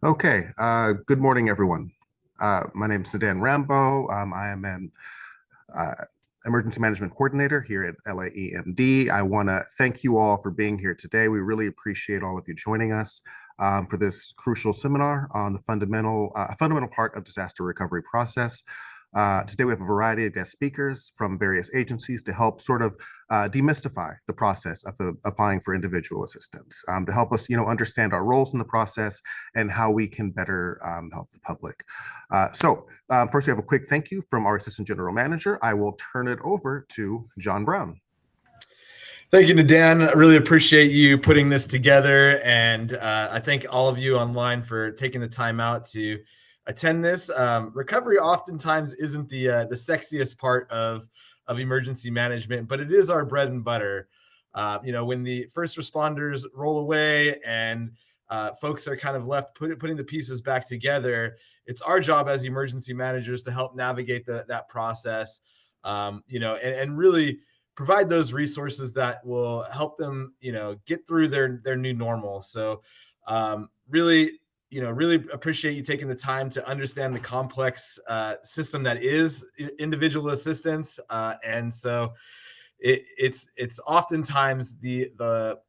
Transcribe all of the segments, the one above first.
Okay, good morning, everyone. My name is Nadan Rambo. I am an uh, emergency management coordinator here at LAEMD. I want to thank you all for being here today. We really appreciate all of you joining us for this crucial seminar on the fundamental part of disaster recovery process. Today we have a variety of guest speakers from various agencies to help sort of demystify the process of applying for individual assistance, to help us, understand our roles in the process and how we can better help the public. First, we have a quick thank you from our Assistant General Manager. I will turn it over to John Brown. Thank you, Nadan. I really appreciate you putting this together, and I thank all of you online for taking the time out to attend this. Recovery oftentimes isn't the sexiest part of emergency management, but it is our bread and butter. When the first responders roll away and folks are kind of left putting the pieces back together, it's our job as emergency managers to help navigate that process. And really provide those resources that will help them, get through their new normal. So, really appreciate you taking the time to understand the complex system that is individual assistance, and so it's oftentimes the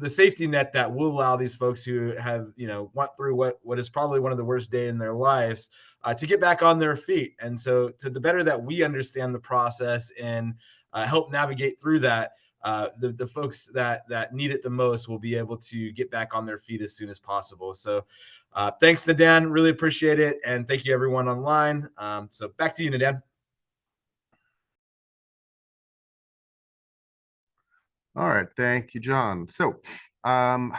safety net that will allow these folks who have went through what is probably one of the worst days in their lives to get back on their feet. And so, to the better that we understand the process and help navigate through that, the folks that need it the most will be able to get back on their feet as soon as possible. So thanks, Nadan. Really appreciate it. And thank you, everyone online. So back to you, Nadan. All right, thank you, John. In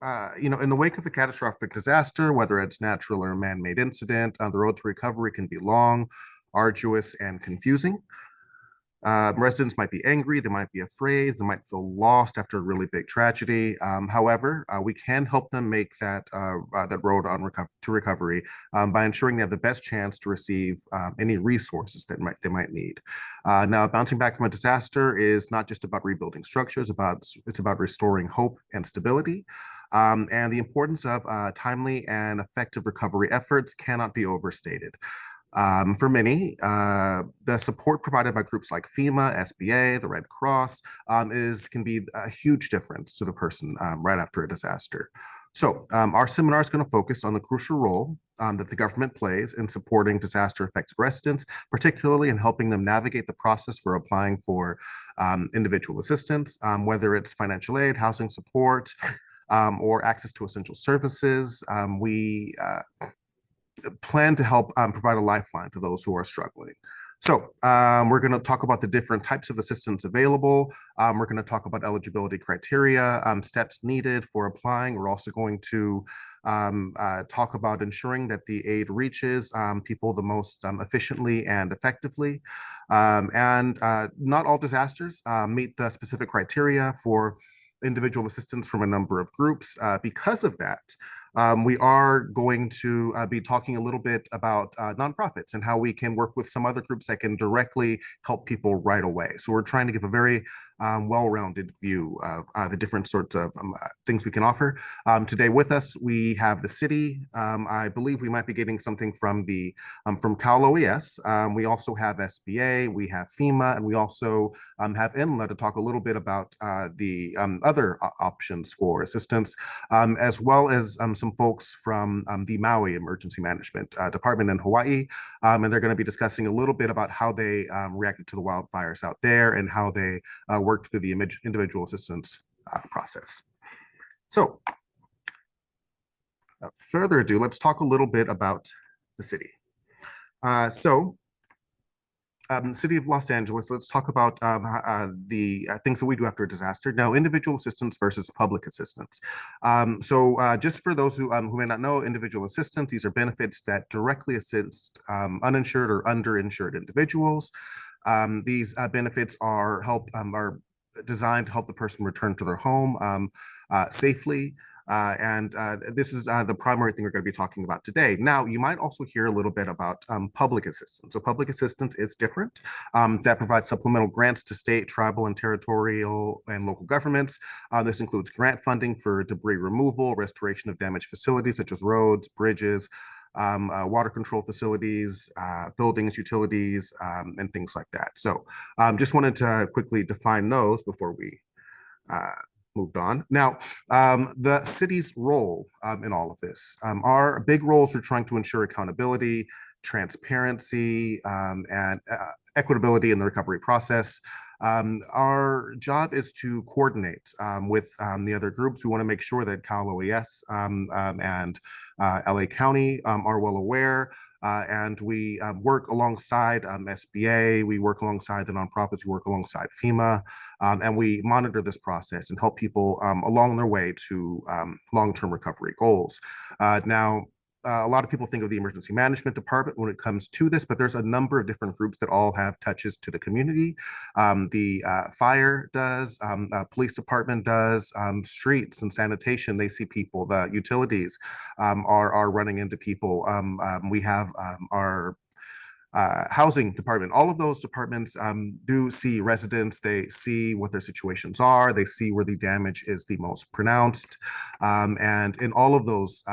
the wake of a catastrophic disaster, whether it's natural or man-made incident, the road to recovery can be long, arduous, and confusing. Residents might be angry, they might be afraid, they might feel lost after a really big tragedy. However, we can help them make that road to recovery by ensuring they have the best chance to receive any resources that they might need. Now, bouncing back from a disaster is not just about rebuilding structures; it's about restoring hope and stability. And the importance of timely and effective recovery efforts cannot be overstated. For many, the support provided by groups like FEMA, SBA, the Red Cross can be a huge difference to the person right after a disaster. Our seminar is going to focus on the crucial role that the government plays in supporting disaster-affected residents, particularly in helping them navigate the process for applying for individual assistance, whether it's financial aid, housing support, or access to essential services. We plan to help provide a lifeline to those who are struggling. We're going to talk about the different types of assistance available. We're going to talk about eligibility criteria, steps needed for applying. We're also going to talk about ensuring that the aid reaches people the most efficiently and effectively. Not all disasters meet the specific criteria for individual assistance from a number of groups. Because of that, we are going to be talking a little bit about nonprofits and how we can work with some other groups that can directly help people right away. So we're trying to give a very well-rounded view of the different sorts of things we can offer. Today with us, we have the city. I believe we might be getting something from Cal OES. We also have SBA, we have FEMA, and we also have INLA to talk a little bit about the other options for assistance, as well as some folks from the Maui Emergency Management Department in Hawaii. And they're going to be discussing a little bit about how they reacted to the wildfires out there and how they worked through the individual assistance process. So, without further ado, let's talk a little bit about the city. City of Los Angeles, let's talk about the things that we do after a disaster. Now, individual assistance versus public assistance. Just for those who may not know, individual assistance, these are benefits that directly assist uninsured or underinsured individuals. These benefits are designed to help the person return to their home safely. And this is the primary thing we're going to be talking about today. Now, you might also hear a little bit about public assistance. So public assistance is different. That provides supplemental grants to state, tribal, and territorial and local governments. This includes grant funding for debris removal, restoration of damaged facilities such as roads, bridges, water control facilities, buildings, utilities, and things like that. So just wanted to quickly define those before we uh, moved on. Now, the city's role in all of this. Our big roles are trying to ensure accountability, transparency, and equitability in the recovery process. Our job is to coordinate with the other groups. We want to make sure that Cal OES and LA County are well aware. And we work alongside SBA, we work alongside the nonprofits, we work alongside FEMA, and we monitor this process and help people along their way to long-term recovery goals. Now, a lot of people think of the emergency management department when it comes to this, but there's a number of different groups that all have touches to the community. The fire does, police department does, streets and sanitation, they see people, the utilities are running into people. We have our housing department. All of those departments do see residents. They see what their situations are. They see where the damage is the most pronounced. And in all of those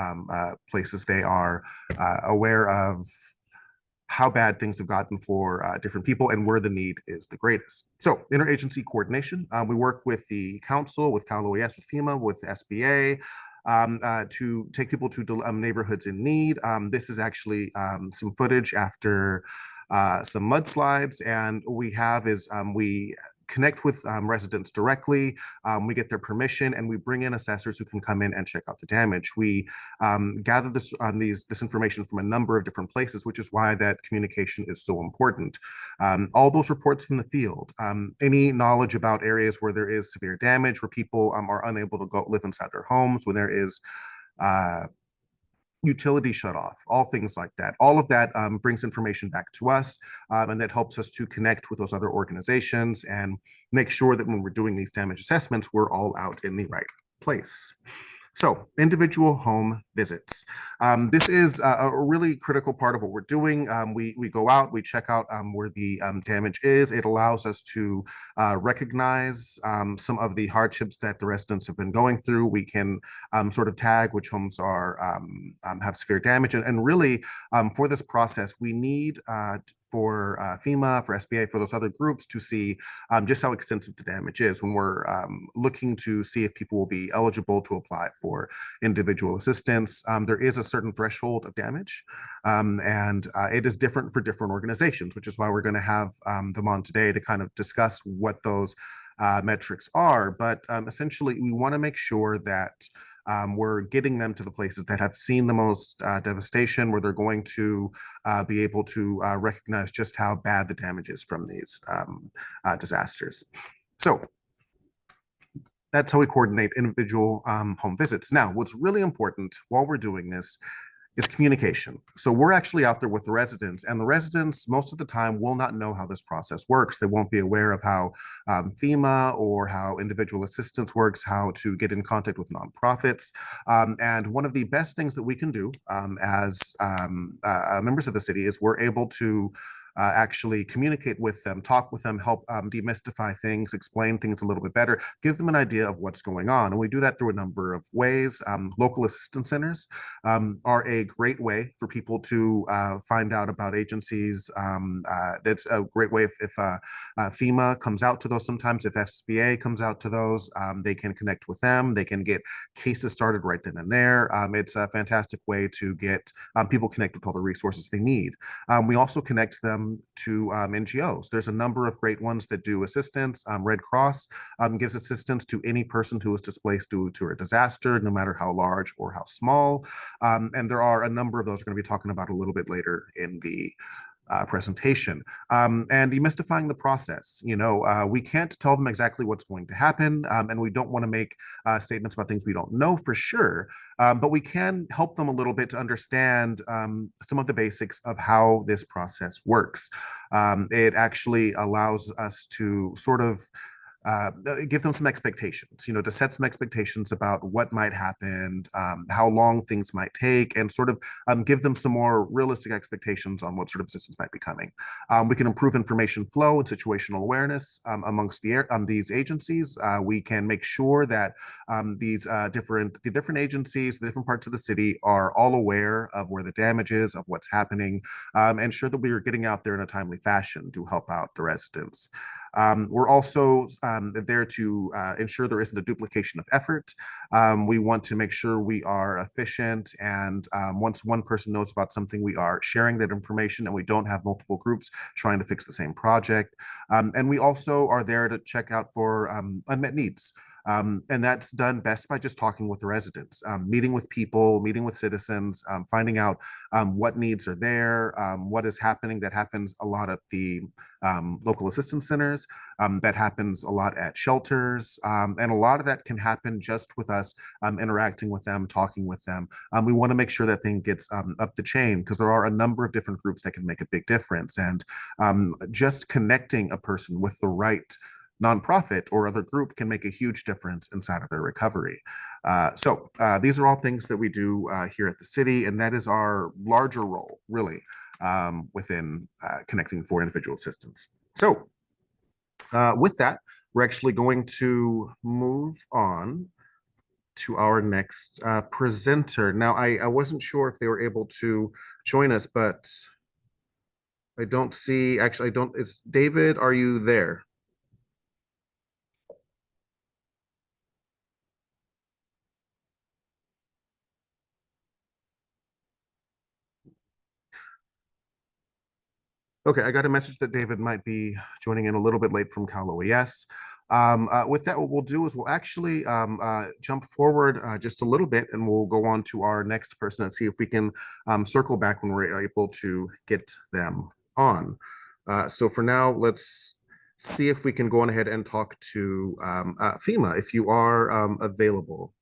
places, they are aware of how bad things have gotten for different people and where the need is the greatest. So interagency coordination, we work with the council, with Cal OES, with FEMA, with SBA, to take people to neighborhoods in need. This is actually some footage after some mudslides, and we have is we connect with residents directly. We get their permission, and we bring in assessors who can come in and check out the damage. We gather this information from a number of different places, which is why that communication is so important. All those reports from the field, any knowledge about areas where there is severe damage, where people are unable to go live inside their homes, when there is utility shut off, all things like that. All of that brings information back to us, and that helps us to connect with those other organizations and make sure that when we're doing these damage assessments, we're all out in the right place. So individual home visits. This is a really critical part of what we're doing. We go out, we check out where the damage is. It allows us to recognize some of the hardships that the residents have been going through. We can sort of tag which homes are have severe damage. And really, for this process, we need for FEMA, for SBA, for those other groups to see just how extensive the damage is when we're looking to see if people will be eligible to apply for individual assistance. There is a certain threshold of damage, and it is different for different organizations, which is why we're going to have them on today to kind of discuss what those metrics are. But essentially, we want to make sure that we're getting them to the places that have seen the most devastation, where they're going to be able to recognize just how bad the damage is from these disasters. So that's how we coordinate individual home visits. Now, what's really important while we're doing this is communication. So we're actually out there with the residents, and the residents most of the time will not know how this process works. They won't be aware of how FEMA or how individual assistance works, how to get in contact with nonprofits. And one of the best things that we can do as members of the city is we're able to actually communicate with them, talk with them, help demystify things, explain things a little bit better, give them an idea of what's going on. And we do that through a number of ways. Local assistance centers are a great way for people to find out about agencies. That's a great way if FEMA comes out to those sometimes, if SBA comes out to those, they can connect with them. They can get cases started right then and there. It's a fantastic way to get people connected with all the resources they need. We also connect them to NGOs. There's a number of great ones that do assistance. Red Cross gives assistance to any person who is displaced due to a disaster, no matter how large or how small. And there are a number of those we're going to be talking about a little bit later in the presentation, and demystifying the process. We can't tell them exactly what's going to happen, and we don't want to make statements about things we don't know for sure, but we can help them a little bit to understand some of the basics of how this process works. It actually allows us to sort of give them some expectations, to set some expectations about what might happen, how long things might take, and sort of give them some more realistic expectations on what sort of assistance might be coming. We can improve information flow and situational awareness amongst these agencies. We can make sure that the different agencies, the different parts of the city are all aware of where the damage is, of what's happening, and sure that we are getting out there in a timely fashion to help out the residents. We're also there to ensure there isn't a duplication of effort. We want to make sure we are efficient, and once one person knows about something, we are sharing that information and we don't have multiple groups trying to fix the same project. And we also are there to check out for unmet needs. And that's done best by just talking with the residents, meeting with people, meeting with citizens, finding out what needs are there, what is happening. That happens a lot at the local assistance centers, that happens a lot at shelters, and a lot of that can happen just with us interacting with them, talking with them. We want to make sure that thing gets up the chain, because there are a number of different groups that can make a big difference. And just connecting a person with the right nonprofit or other group can make a huge difference inside of their recovery. So these are all things that we do here at the city, and that is our larger role, really, within connecting for individual assistance. So with that, we're actually going to move on to our next presenter. Now, I wasn't sure if they were able to join us, but I don't see, actually, I don't, is David, are you there? Okay, I got a message that David might be joining in a little bit late from Cal OES. With that, what we'll do is we'll actually jump forward just a little bit, and we'll go on to our next person and see if we can circle back when we're able to get them on. So for now, let's see if we can go on ahead and talk to FEMA, if you are available.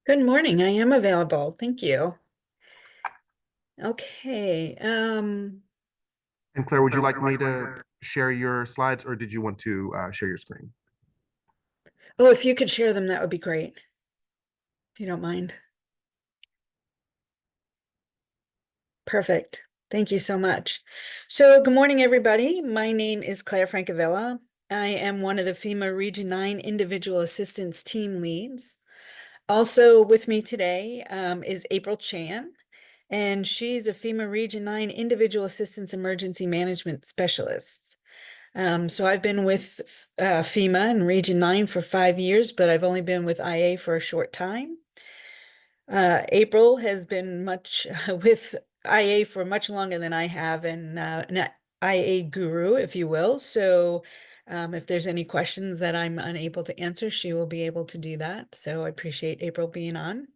Good morning. I am available. Thank you. Okay. And Claire, would you like me to share your slides, or did you want to share your screen? Oh, if you could share them, that would be great, if you don't mind. Perfect. Thank you so much. So good morning, everybody. My name is Claire Francavilla. I am one of the FEMA Region 9 Individual Assistance Team Leads. Also with me today is April Chan, and she's a FEMA Region 9 Individual Assistance Emergency Management Specialist. So I've been with FEMA in Region 9 for 5 years, but I've only been with IA for a short time. April has been much with IA for much longer than I have, and an IA guru, if you will. So if there's any questions that I'm unable to answer, she will be able to do that. So I appreciate April being on.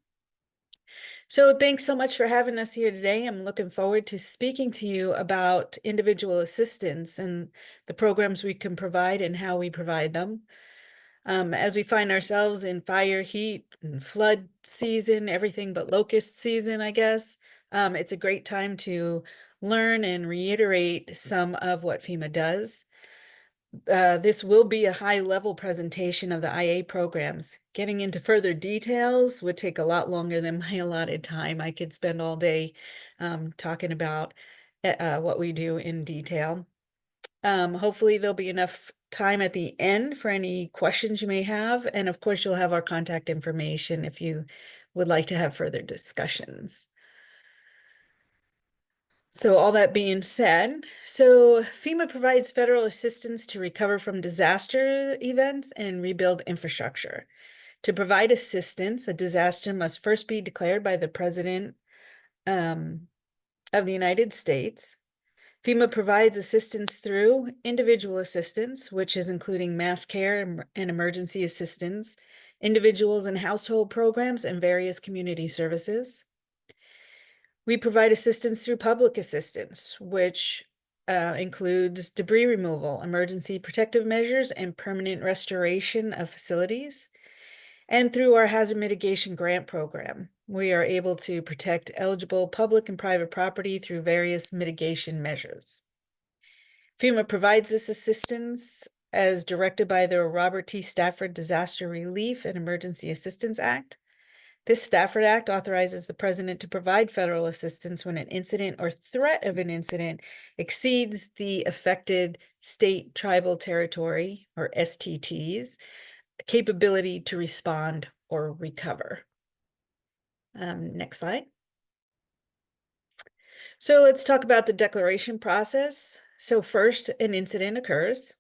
So thanks so much for having us here today. I'm looking forward to speaking to you about individual assistance and the programs we can provide and how we provide them. As we find ourselves in fire, heat, and flood season, everything but locust season, I guess, it's a great time to learn and reiterate some of what FEMA does. This will be a high-level presentation of the IA programs. Getting into further details would take a lot longer than my allotted time. I could spend all day talking about what we do in detail. Hopefully there'll be enough time at the end for any questions you may have. And of course, you'll have our contact information if you would like to have further discussions. So all that being said, so FEMA provides federal assistance to recover from disaster events and rebuild infrastructure. To provide assistance, a disaster must first be declared by the President of the United States. FEMA provides assistance through individual assistance, which is including mass care and emergency assistance, individuals and household programs, and various community services. We provide assistance through public assistance, which includes debris removal, emergency protective measures, and permanent restoration of facilities, and through our hazard mitigation grant program, we are able to protect eligible public and private property through various mitigation measures. FEMA provides this assistance as directed by the Robert T. Stafford Disaster Relief and Emergency Assistance Act. This Stafford Act authorizes the president to provide federal assistance when an incident or threat of an incident exceeds the affected state, tribal, territory, or STT's capability to respond or recover. Next slide. So let's talk about the declaration process. So first, an incident occurs.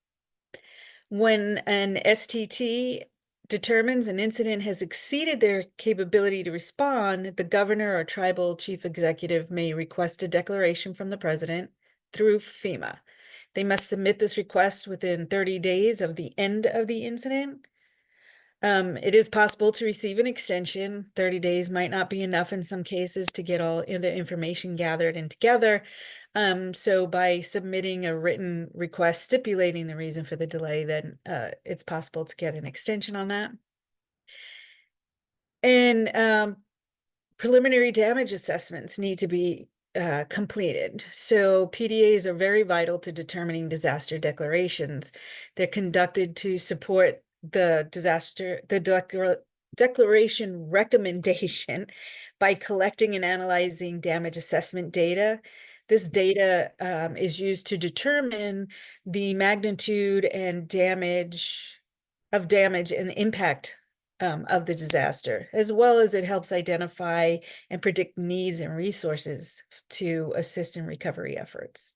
When an STT determines an incident has exceeded their capability to respond, the governor or tribal chief executive may request a declaration from the president through FEMA. They must submit this request within 30 days of the end of the incident. It is possible to receive an extension. 30 days might not be enough in some cases to get all the information gathered and together. So by submitting a written request stipulating the reason for the delay, then it's possible to get an extension on that. And preliminary damage assessments need to be completed. So PDAs are very vital to determining disaster declarations. They're conducted to support the declaration recommendation by collecting and analyzing damage assessment data. This data is used to determine the magnitude and damage and impact of the disaster, as well as it helps identify and predict needs and resources to assist in recovery efforts.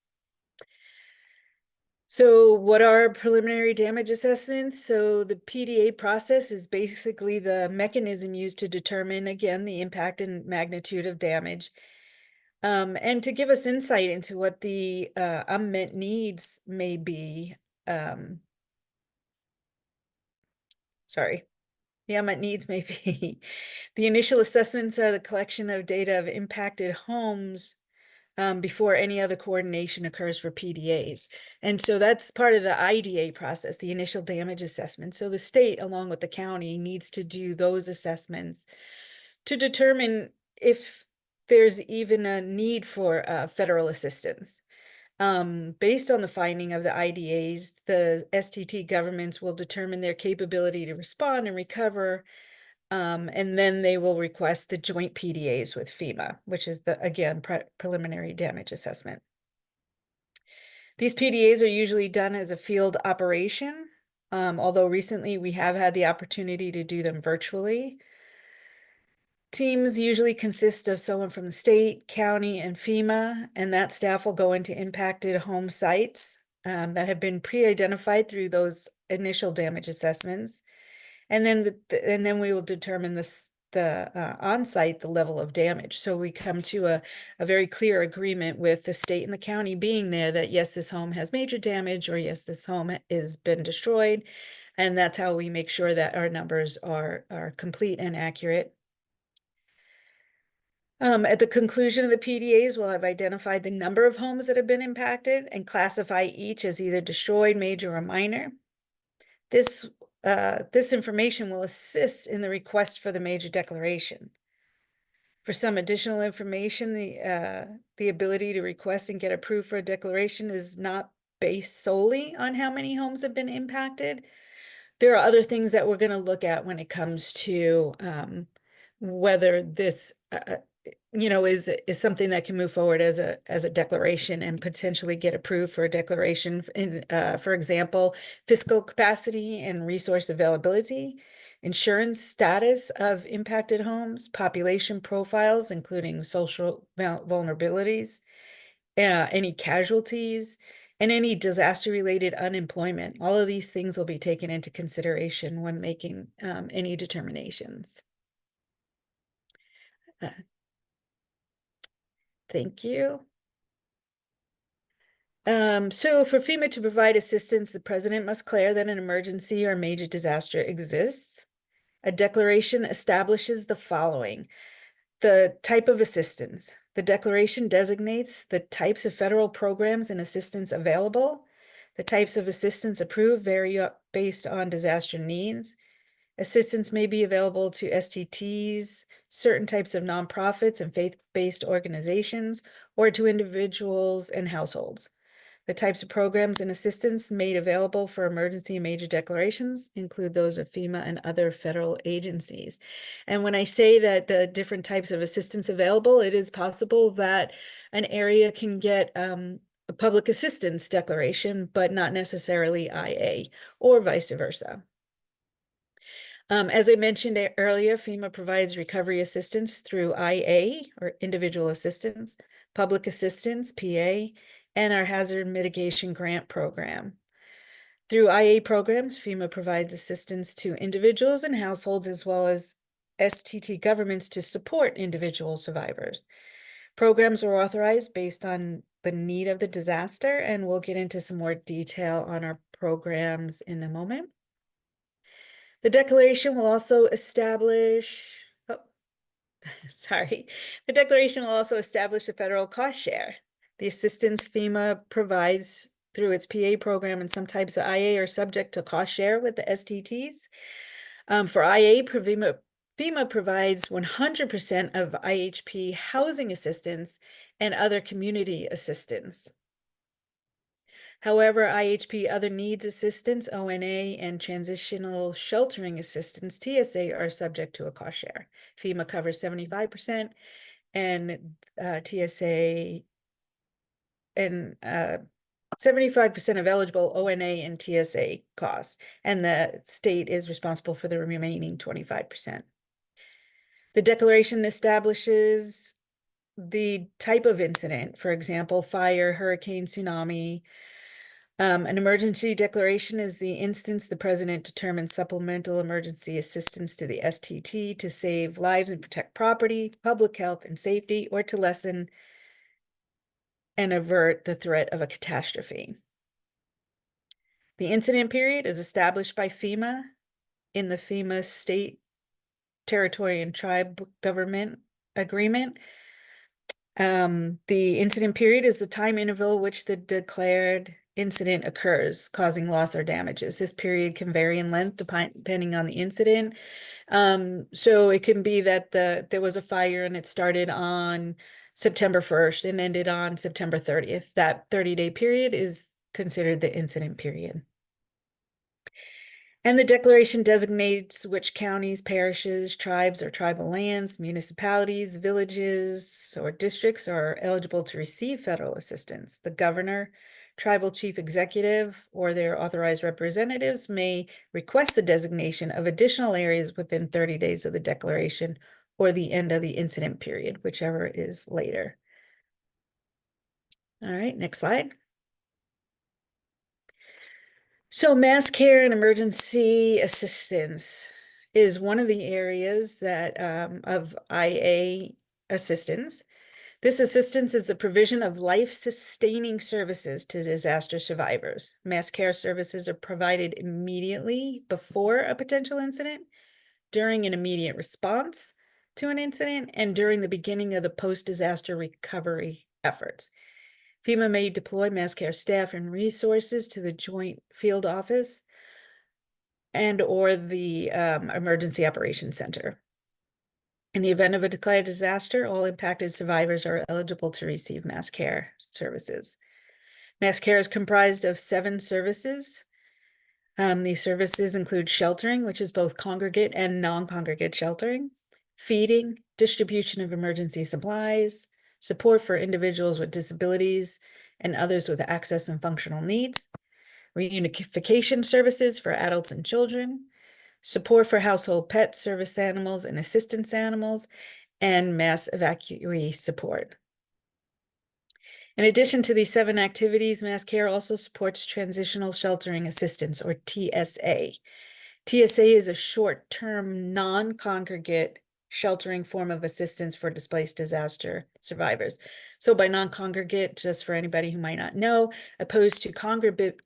So what are preliminary damage assessments? So the PDA process is basically the mechanism used to determine, again, the impact and magnitude of damage, and to give us insight into what the unmet needs may be. The unmet needs may be. The initial assessments are the collection of data of impacted homes before any other coordination occurs for PDAs. And so that's part of the IDA process, the initial damage assessment. So the state, along with the county, needs to do those assessments to determine if there's even a need for federal assistance. Based on the finding of the IDAs, the STT governments will determine their capability to respond and recover, and then they will request the joint PDAs with FEMA, which is again, preliminary damage assessment. These PDAs are usually done as a field operation, although recently we have had the opportunity to do them virtually. Teams usually consist of someone from the state, county, and FEMA, and that staff will go into impacted home sites that have been pre-identified through those initial damage assessments. And then we will determine the on-site, the level of damage. So we come to a very clear agreement with the state and the county being there that yes, this home has major damage, or yes, this home has been destroyed. And that's how we make sure that our numbers are complete and accurate. At the conclusion of the PDAs, we'll have identified the number of homes that have been impacted and classify each as either destroyed, major, or minor. This information will assist in the request for the major declaration. For some additional information, the ability to request and get approved for a declaration is not based solely on how many homes have been impacted. There are other things that we're going to look at when it comes to whether this is something that can move forward as a declaration and potentially get approved for a declaration in, for example, fiscal capacity and resource availability, insurance status of impacted homes, population profiles, including social vulnerabilities, any casualties, and any disaster-related unemployment. All of these things will be taken into consideration when making any determinations. Thank you. So for FEMA to provide assistance, the president must declare that an emergency or major disaster exists. A declaration establishes the following: the type of assistance. The declaration designates the types of federal programs and assistance available. The types of assistance approved vary based on disaster needs. Assistance may be available to STTs, certain types of nonprofits and faith-based organizations, or to individuals and households. The types of programs and assistance made available for emergency and major declarations include those of FEMA and other federal agencies. And when I say that the different types of assistance available, it is possible that an area can get a public assistance declaration, but not necessarily IA, or vice versa. As I mentioned earlier, FEMA provides recovery assistance through IA, or individual assistance, public assistance, PA, and our hazard mitigation grant program. Through IA programs, FEMA provides assistance to individuals and households, as well as STT governments to support individual survivors. Programs are authorized based on the need of the disaster, and we'll get into some more detail on our programs in a moment. The declaration will also establish, the declaration will also establish a federal cost share. The assistance FEMA provides through its PA program and some types of IA are subject to cost share with the STTs. For IA, FEMA provides 100% of IHP housing assistance and other community assistance. However, IHP Other Needs Assistance, ONA, and Transitional Sheltering Assistance, TSA, are subject to a cost share. FEMA covers 75%, and TSA and 75% of eligible ONA and TSA costs, and the state is responsible for the remaining 25%. The declaration establishes the type of incident, for example, fire, hurricane, tsunami. An emergency declaration is the instance the president determines supplemental emergency assistance to the STT to save lives and protect property, public health and safety, or to lessen and avert the threat of a catastrophe. The incident period is established by FEMA in the FEMA State, Territory, and Tribe Government Agreement. The incident period is the time interval which the declared incident occurs, causing loss or damages. This period can vary in length depending on the incident. So it can be that there was a fire and it started on September 1st and ended on September 30th. That 30-day period is considered the incident period. And the declaration designates which counties, parishes, tribes, or tribal lands, municipalities, villages, or districts are eligible to receive federal assistance. The governor, tribal chief executive, or their authorized representatives may request the designation of additional areas within 30 days of the declaration or the end of the incident period, whichever is later. All right, next slide. So mass care and emergency assistance is one of the areas that of IA assistance. This assistance is the provision of life-sustaining services to disaster survivors. Mass care services are provided immediately before a potential incident, during an immediate response to an incident, and during the beginning of the post-disaster recovery efforts. FEMA may deploy mass care staff and resources to the Joint Field Office and or the Emergency Operations Center. In the event of a declared disaster, all impacted survivors are eligible to receive mass care services. Mass care is comprised of 7 services. These services include sheltering, which is both congregate and non-congregate sheltering, feeding, distribution of emergency supplies, support for individuals with disabilities and others with access and functional needs, reunification services for adults and children, support for household pet service animals and assistance animals, and mass evacuee support. In addition to these 7 activities, mass care also supports transitional sheltering assistance, or TSA. TSA is a short-term, non-congregate sheltering form of assistance for displaced disaster survivors. So by non-congregate, just for anybody who might not know, opposed to congregate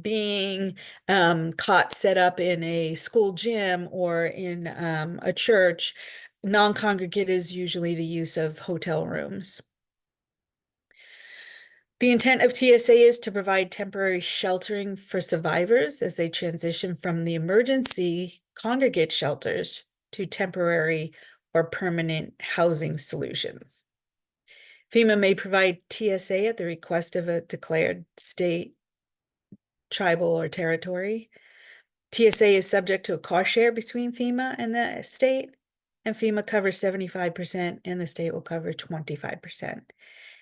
being caught set up in a school gym or in a church, non-congregate is usually the use of hotel rooms. The intent of TSA is to provide temporary sheltering for survivors as they transition from the emergency congregate shelters to temporary or permanent housing solutions. FEMA may provide TSA at the request of a declared state, tribal, or territory. TSA is subject to a cost share between FEMA and the state, and FEMA covers 75% and the state will cover 25%.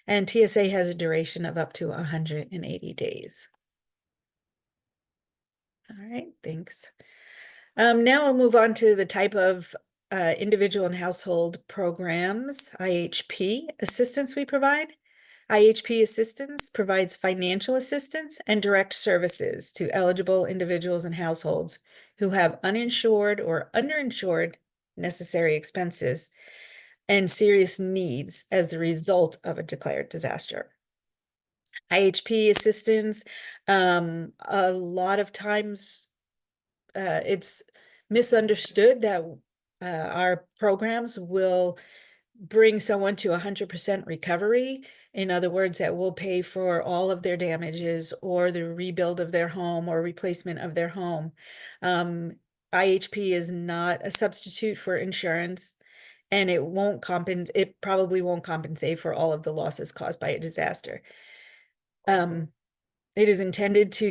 And TSA has a duration of up to 180 days. All right, thanks. Now I'll move on to the type of individual and household programs, IHP assistance we provide. IHP assistance provides financial assistance and direct services to eligible individuals and households who have uninsured or underinsured necessary expenses and serious needs as a result of a declared disaster. IHP assistance, a lot of times it's misunderstood that our programs will bring someone to 100% recovery. In other words, that will pay for all of their damages or the rebuild of their home or replacement of their home. IHP is not a substitute for insurance, and it probably won't compensate for all of the losses caused by a disaster. It is intended to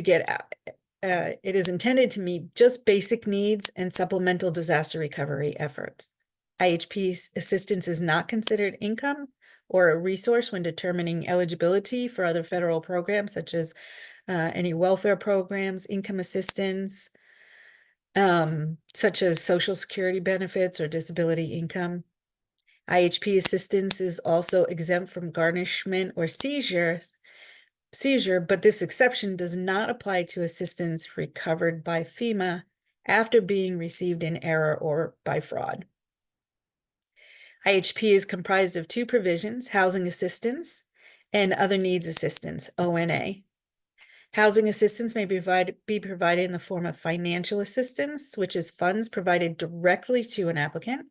meet just basic needs and supplemental disaster recovery efforts. IHP assistance is not considered income or a resource when determining eligibility for other federal programs, such as any welfare programs, income assistance, such as Social Security benefits or disability income. IHP assistance is also exempt from garnishment or seizure, but this exception does not apply to assistance recovered by FEMA after being received in error or by fraud. IHP is comprised of two provisions: housing assistance and other needs assistance, ONA. Housing assistance may be provided in the form of financial assistance, which is funds provided directly to an applicant,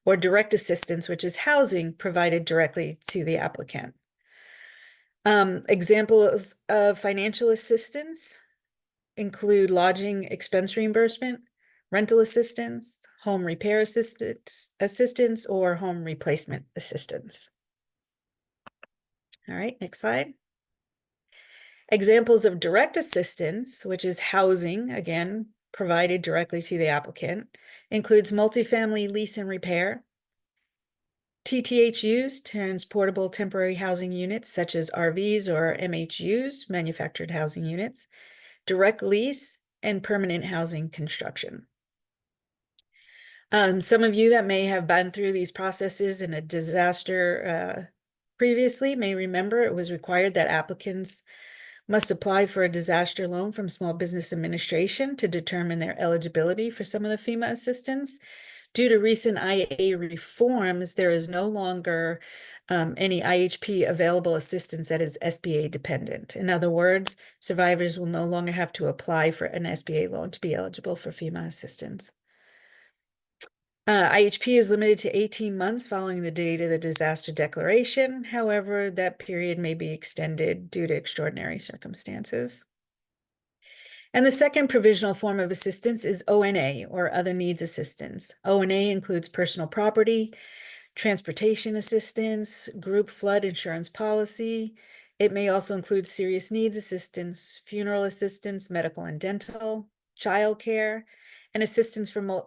or direct assistance, which is housing provided directly to the applicant. Examples of financial assistance include lodging expense reimbursement, rental assistance, home repair assistance, or home replacement assistance. All right, next slide. Examples of direct assistance, which is housing, again, provided directly to the applicant, includes multifamily lease and repair, TTHUs, transportable temporary housing units, such as RVs or MHUs, manufactured housing units, direct lease, and permanent housing construction. Some of you that may have been through these processes in a disaster previously may remember it was required that applicants must apply for a disaster loan from Small Business Administration to determine their eligibility for some of the FEMA assistance. Due to recent IA reforms, there is no longer any IHP available assistance that is SBA dependent. In other words, survivors will no longer have to apply for an SBA loan to be eligible for FEMA assistance. IHP is limited to 18 months following the date of the disaster declaration. However, that period may be extended due to extraordinary circumstances. And the second provisional form of assistance is ONA, or other needs assistance. ONA includes personal property, transportation assistance, group flood insurance policy. It may also include serious needs assistance, funeral assistance, medical and dental, childcare, and assistance for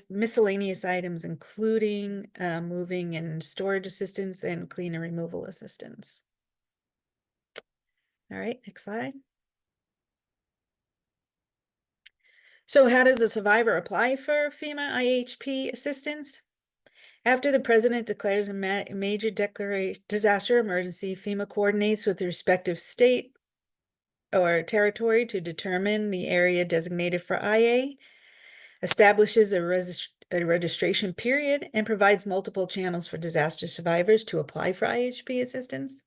miscellaneous items, including moving and storage assistance and clean and removal assistance. All right, next slide. So how does a survivor apply for FEMA IHP assistance? After the president declares a major disaster emergency, FEMA coordinates with the respective state or territory to determine the area designated for IA, establishes a registration period, and provides multiple channels for disaster survivors to apply for IHP assistance.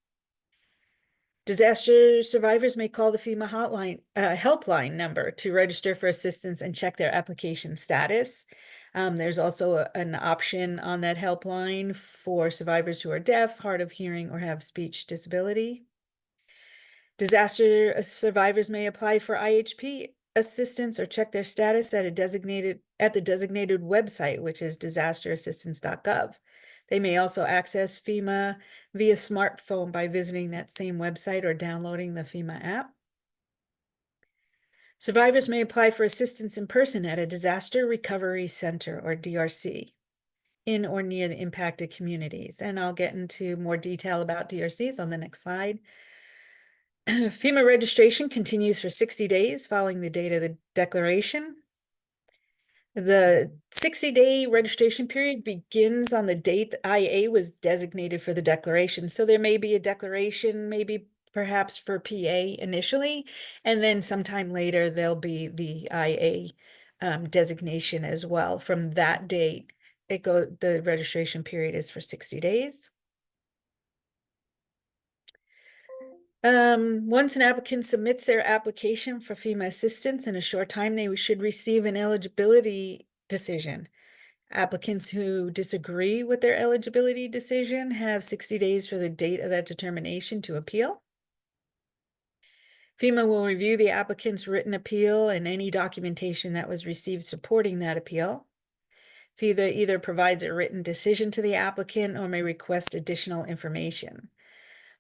Disaster survivors may call the FEMA hotline, helpline number to register for assistance and check their application status. There's also an option on that helpline for survivors who are deaf, hard of hearing, or have speech disability. Disaster survivors may apply for IHP assistance or check their status at the designated website, which is disasterassistance.gov. They may also access FEMA via smartphone by visiting that same website or downloading the FEMA app. Survivors may apply for assistance in person at a disaster recovery center or DRC in or near the impacted communities. And I'll get into more detail about DRCs on the next slide. FEMA registration continues for 60 days following the date of the declaration. The 60-day registration period begins on the date the IA was designated for the declaration. So there may be a declaration, maybe perhaps for PA initially, and then sometime later there'll be the IA designation as well. From that date, the registration period is for 60 days. Once an applicant submits their application for FEMA assistance, in a short time, they should receive an eligibility decision. Applicants who disagree with their eligibility decision have 60 days for the date of that determination to appeal. FEMA will review the applicant's written appeal and any documentation that was received supporting that appeal. FEMA either provides a written decision to the applicant or may request additional information.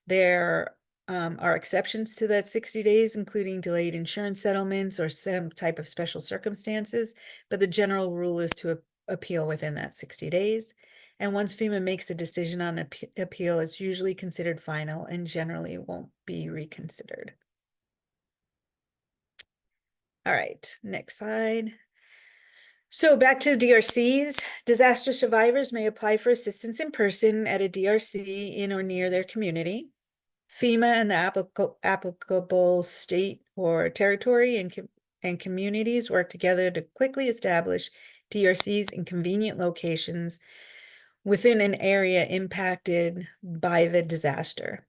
There are exceptions to that 60 days, including delayed insurance settlements or some type of special circumstances, but the general rule is to appeal within that 60 days. And once FEMA makes a decision on appeal, it's usually considered final and generally won't be reconsidered. All right, next slide. So back to DRCs. Disaster survivors may apply for assistance in person at a DRC in or near their community. FEMA and the applicable state or territory and communities work together to quickly establish DRCs in convenient locations within an area impacted by the disaster.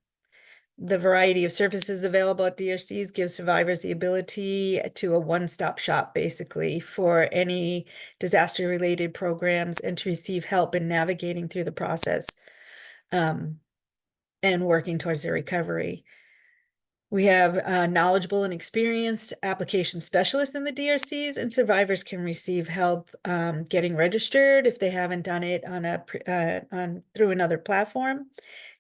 The variety of services available at DRCs gives survivors the ability to a one-stop shop, basically, for any disaster-related programs and to receive help in navigating through the process and working towards their recovery. We have knowledgeable and experienced application specialists in the DRCs, and survivors can receive help getting registered if they haven't done it through another platform,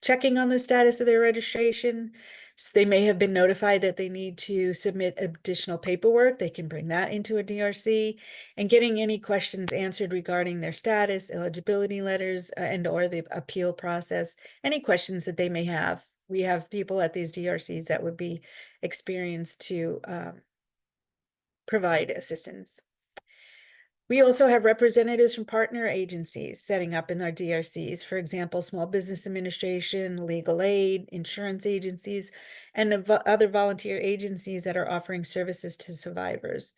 checking on the status of their registration. So they may have been notified that they need to submit additional paperwork. They can bring that into a DRC, and getting any questions answered regarding their status, eligibility letters, and or the appeal process, any questions that they may have. We have people at these DRCs that would be experienced to provide assistance. We also have representatives from partner agencies setting up in our DRCs, for example, Small Business Administration, legal aid, insurance agencies, and other volunteer agencies that are offering services to survivors.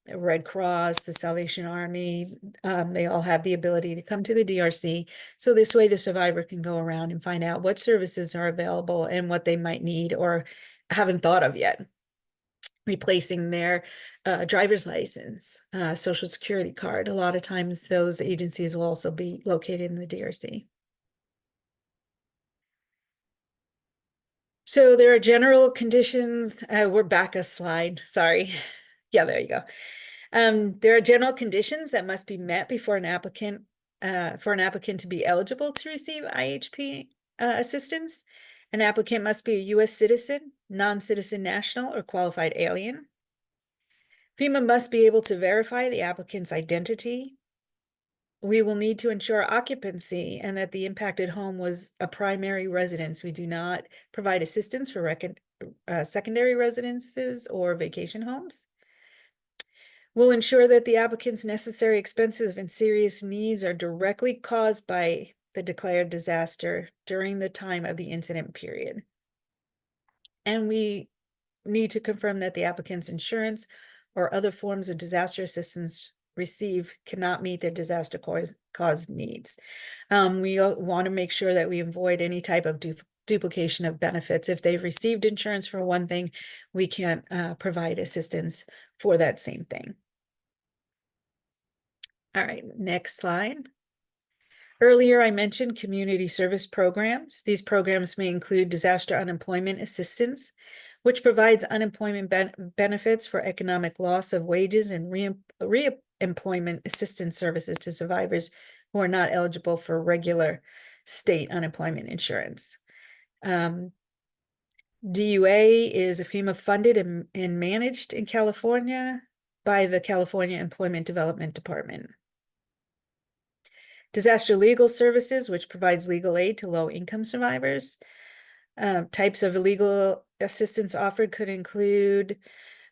The Red Cross, the Salvation Army, they all have the ability to come to the DRC. So this way the survivor can go around and find out what services are available and what they might need or haven't thought of yet. Replacing their driver's license, social security card. A lot of times those agencies will also be located in the DRC. So there are general conditions. We're back a slide, sorry. Yeah, there you go. There are general conditions that must be met before an applicant, for an applicant to be eligible to receive IHP assistance. An applicant must be a U.S. citizen, non-citizen national, or qualified alien. FEMA must be able to verify the applicant's identity. We will need to ensure occupancy and that the impacted home was a primary residence. We do not provide assistance for secondary residences or vacation homes. We'll ensure that the applicant's necessary expenses and serious needs are directly caused by the declared disaster during the time of the incident period. And we need to confirm that the applicant's insurance or other forms of disaster assistance received cannot meet their disaster caused needs. We want to make sure that we avoid any type of duplication of benefits. If they've received insurance for one thing, we can't provide assistance for that same thing. All right, next slide. Earlier, I mentioned community service programs. These programs may include disaster unemployment assistance, which provides unemployment benefits for economic loss of wages and reemployment assistance services to survivors who are not eligible for regular state unemployment insurance. DUA is a FEMA funded and managed in California by the California Employment Development Department. Disaster legal services, which provides legal aid to low-income survivors. Types of legal assistance offered could include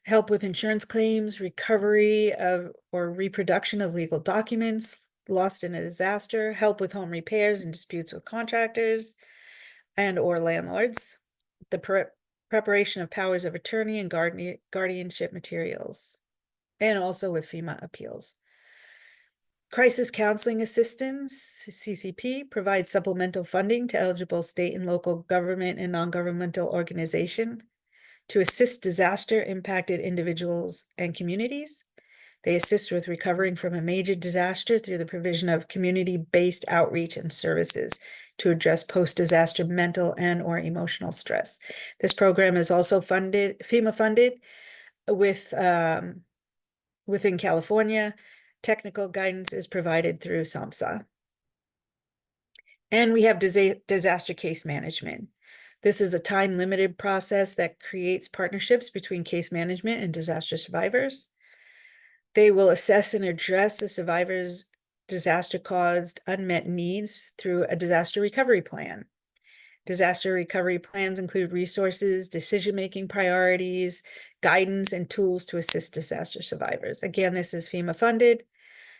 help with insurance claims, recovery of or reproduction of legal documents lost in a disaster, help with home repairs and disputes with contractors and or landlords, the preparation of powers of attorney and guardianship materials, and also with FEMA appeals. Crisis Counseling Assistance, CCP, provides supplemental funding to eligible state and local government and non-governmental organizations to assist disaster-impacted individuals and communities. They assist with recovering from a major disaster through the provision of community-based outreach and services to address post-disaster mental and or emotional stress. This program is also FEMA funded within California. Technical guidance is provided through SAMHSA. And we have disaster case management. This is a time-limited process that creates partnerships between case management and disaster survivors. They will assess and address the survivor's disaster-caused unmet needs through a disaster recovery plan. Disaster recovery plans include resources, decision-making priorities, guidance, and tools to assist disaster survivors. Again, this is FEMA funded,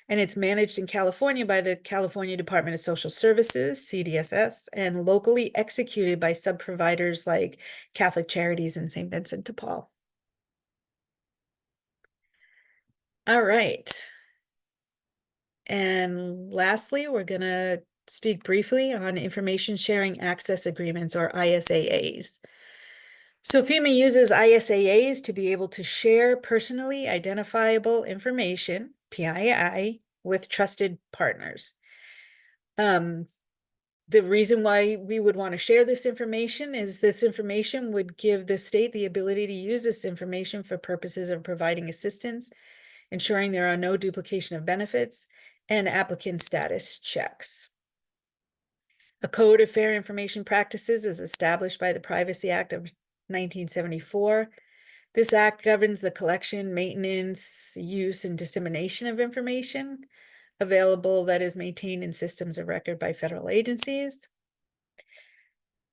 and it's managed in California by the California Department of Social Services, CDSS, and locally executed by sub-providers like Catholic Charities and St. Vincent de Paul. All right. And lastly, we're going to speak briefly on Information Sharing Access Agreements, or ISAAs. So FEMA uses ISAAs to be able to share personally identifiable information, PII, with trusted partners. The reason why we would want to share this information is this information would give the state the ability to use this information for purposes of providing assistance, ensuring there are no duplication of benefits, and applicant status checks. A Code of Fair Information Practices is established by the Privacy Act of 1974. This act governs the collection, maintenance, use, and dissemination of information available that is maintained in systems of record by federal agencies.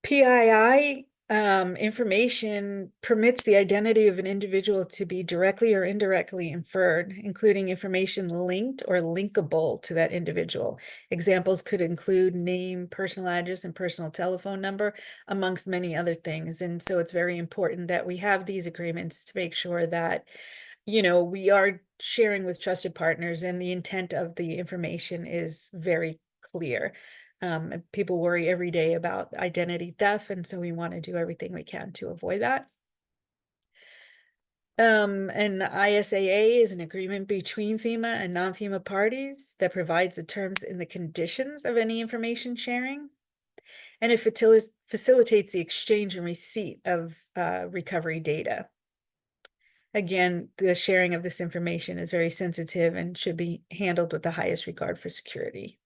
PII information permits the identity of an individual to be directly or indirectly inferred, including information linked or linkable to that individual. Examples could include name, personal address, and personal telephone number, amongst many other things. And so it's very important that we have these agreements to make sure that, you know, we are sharing with trusted partners and the intent of the information is very clear. People worry every day about identity theft, and so we want to do everything we can to avoid that. An ISAA is an agreement between FEMA and non-FEMA parties that provides the terms and the conditions of any information sharing, and it facilitates the exchange and receipt of recovery data. Again, the sharing of this information is very sensitive and should be handled with the highest regard for security.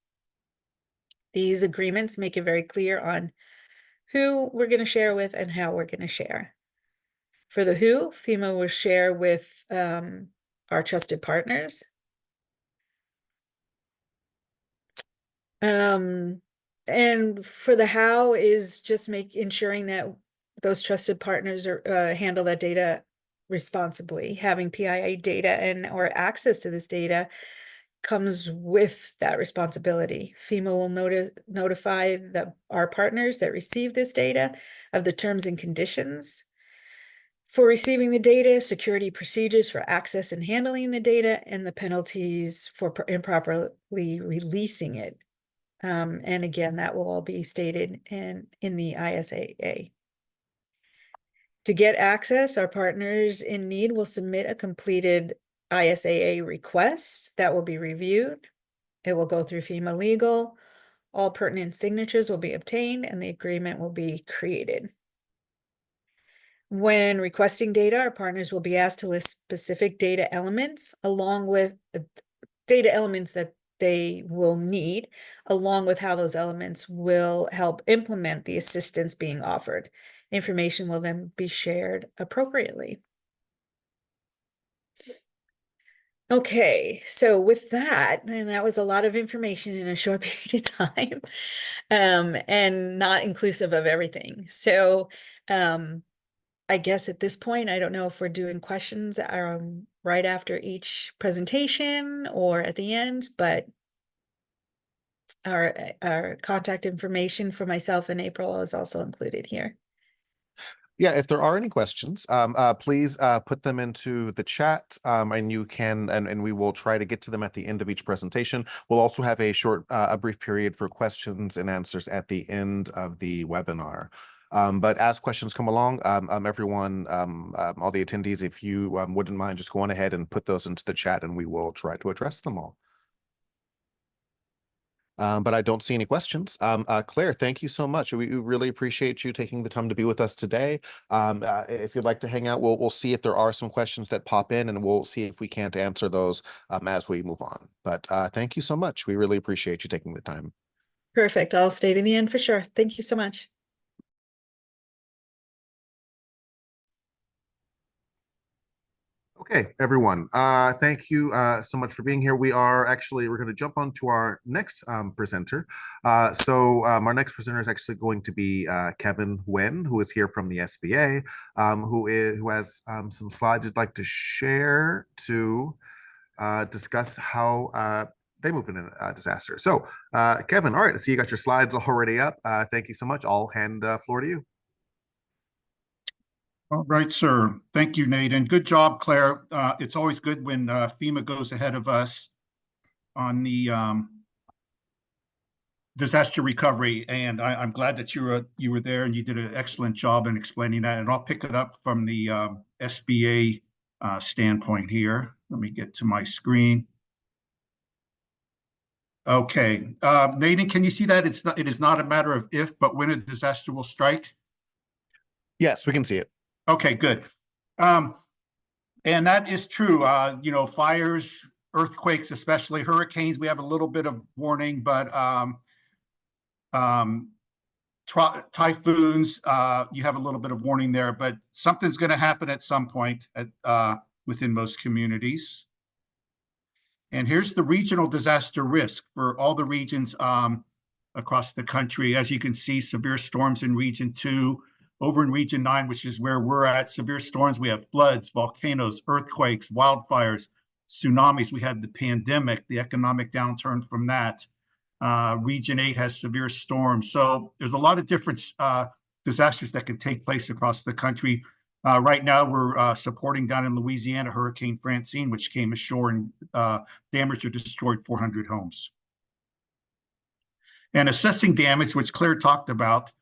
These agreements make it very clear on who we're going to share with and how we're going to share. For the who, FEMA will share with our trusted partners. And for the how is just ensuring that those trusted partners are, handle that data responsibly. Having PII data and or access to this data comes with that responsibility. FEMA will notify our partners that receive this data of the terms and conditions for receiving the data, security procedures for access and handling the data, and the penalties for improperly releasing it. And again, that will all be stated in the ISAA. To get access, our partners in need will submit a completed ISAA request that will be reviewed. It will go through FEMA Legal, All pertinent signatures will be obtained and the agreement will be created. When requesting data, our partners will be asked to list specific data elements along with data elements that they will need, along with how those elements will help implement the assistance being offered. Information will then be shared appropriately. Okay, so with that, and that was a lot of information in a short period of time, and not inclusive of everything. So I guess at this point, I don't know if we're doing questions right after each presentation or at the end, but our contact information for myself and April is also included here. Yeah, if there are any questions, please put them into the chat, and you can, and we will try to get to them at the end of each presentation. We'll also have a brief period for questions and answers at the end of the webinar. But as questions come along, everyone, all the attendees, if you wouldn't mind just going ahead and put those into the chat, and we will try to address them all. But I don't see any questions. Claire, thank you so much. We really appreciate you taking the time to be with us today. If you'd like to hang out, we'll see if there are some questions that pop in, and we'll see if we can't answer those as we move on. But thank you so much. We really appreciate you taking the time. Perfect. I'll stay to the end for sure. Thank you so much. Okay, everyone, thank you so much for being here. We're going to jump on to our next presenter. Our next presenter is actually going to be Kevin Nguyen, who is here from the SBA, who has some slides he'd like to share to discuss how they move in a disaster. So, Kevin, all right, I see you got your slides already up. Thank you so much. I'll hand the floor to you. All right, sir. Thank you, Nate. And good job, Claire. It's always good when FEMA goes ahead of us on the disaster recovery. And I'm glad that you were there and you did an excellent job in explaining that. And I'll pick it up from the SBA standpoint here. Let me get to my screen. Okay. Nathan, can you see that? It is not a matter of if, but when a disaster will strike? Yes, we can see it. Okay, good. And that is true. Fires, earthquakes, especially hurricanes, we have a little bit of warning, but typhoons, you have a little bit of warning there, but something's going to happen at some point within most communities. And here's the regional disaster risk for all the regions across the country. As you can see, severe storms in Region 2. Over in Region 9, which is where we're at, severe storms, we have floods, volcanoes, earthquakes, wildfires, tsunamis. We had the pandemic, the economic downturn from that. Region 8 has severe storms. So there's a lot of different disasters that can take place across the country. Right now, we're supporting down in Louisiana, Hurricane Francine, which came ashore and damaged or destroyed 400 homes. And assessing damage, which Claire talked about,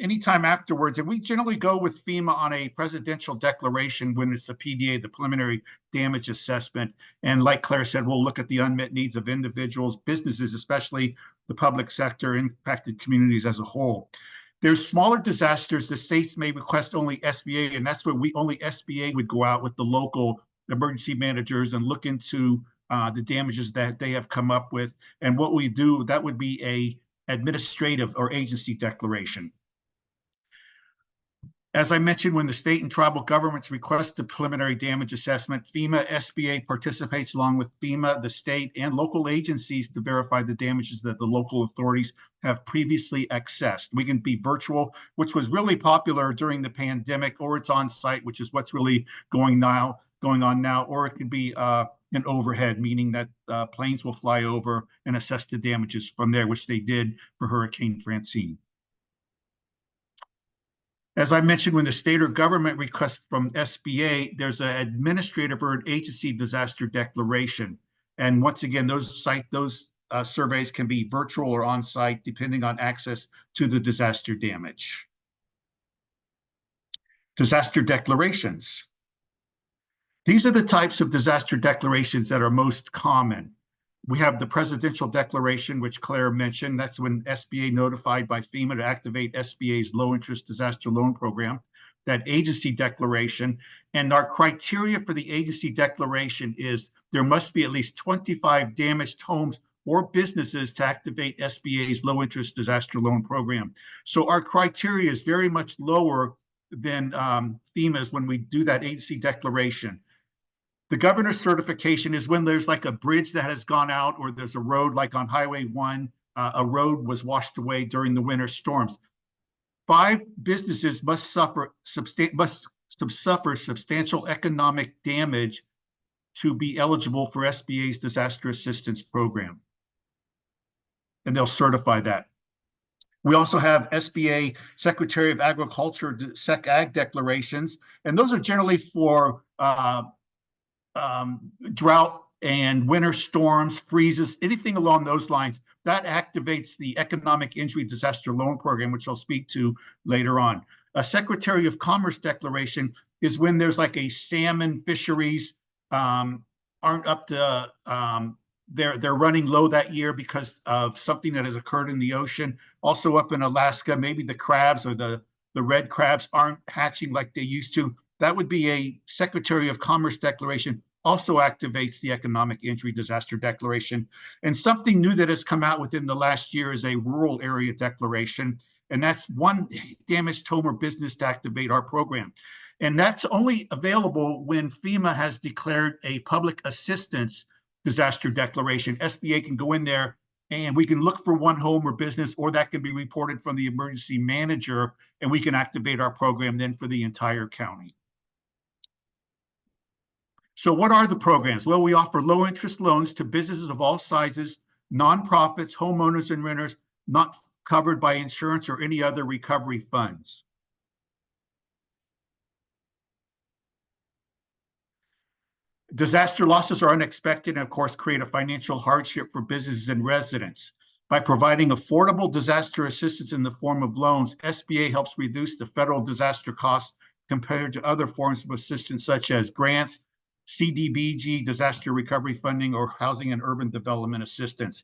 anytime afterwards, and we generally go with FEMA on a presidential declaration when it's a PDA, the preliminary damage assessment. And like Claire said, we'll look at the unmet needs of individuals, businesses, especially the public sector, impacted communities as a whole. There's smaller disasters. The states may request only SBA, and that's where only SBA would go out with the local emergency managers and look into the damages that they have come up with. And what we do, that would be a administrative or agency declaration. As I mentioned, when the state and tribal governments request a preliminary damage assessment, FEMA, SBA participates along with FEMA, the state, and local agencies to verify the damages that the local authorities have previously assessed. We can be virtual, which was really popular during the pandemic, or it's on site, which is what's really going on now, or it could be an overhead, meaning that planes will fly over and assess the damages from there, which they did for Hurricane Francine. As I mentioned, when the state or government requests from SBA, there's an administrative or an agency disaster declaration. And once again, those surveys can be virtual or on-site, depending on access to the disaster damage. Disaster declarations. These are the types of disaster declarations that are most common. We have the presidential declaration, which Claire mentioned. That's when SBA notified by FEMA to activate SBA's low interest disaster loan program, that agency declaration. And our criteria for the agency declaration is there must be at least 25 damaged homes or businesses to activate SBA's low interest disaster loan program. So our criteria is very much lower than FEMA's when we do that agency declaration. The governor's certification is when there's like a bridge that has gone out, or there's a road like on Highway 1, a road was washed away during the winter storms. 5 businesses must suffer substantial economic damage to be eligible for SBA's disaster assistance program. And they'll certify that. We also have SBA Secretary of Agriculture Sec Ag declarations, and those are generally for drought and winter storms, freezes, anything along those lines. That activates the Economic Injury Disaster Loan Program, which I'll speak to later on. A Secretary of Commerce declaration is when there's like a salmon fisheries aren't up to, they're running low that year because of something that has occurred in the ocean. Also up in Alaska, maybe the crabs or the red crabs aren't hatching like they used to. That would be a Secretary of Commerce declaration, also activates the Economic Injury Disaster Declaration. And something new that has come out within the last year is a rural area declaration. And that's one damaged home or business to activate our program. And that's only available when FEMA has declared a public assistance disaster declaration. SBA can go in there and we can look for one home or business, or that can be reported from the emergency manager, and we can activate our program then for the entire county. So what are the programs? Well, we offer low interest loans to businesses of all sizes, nonprofits, homeowners, and renters not covered by insurance or any other recovery funds. Disaster losses are unexpected and, of course, create a financial hardship for businesses and residents. By providing affordable disaster assistance in the form of loans, SBA helps reduce the federal disaster costs compared to other forms of assistance such as grants, CDBG, disaster recovery funding, or housing and urban development assistance.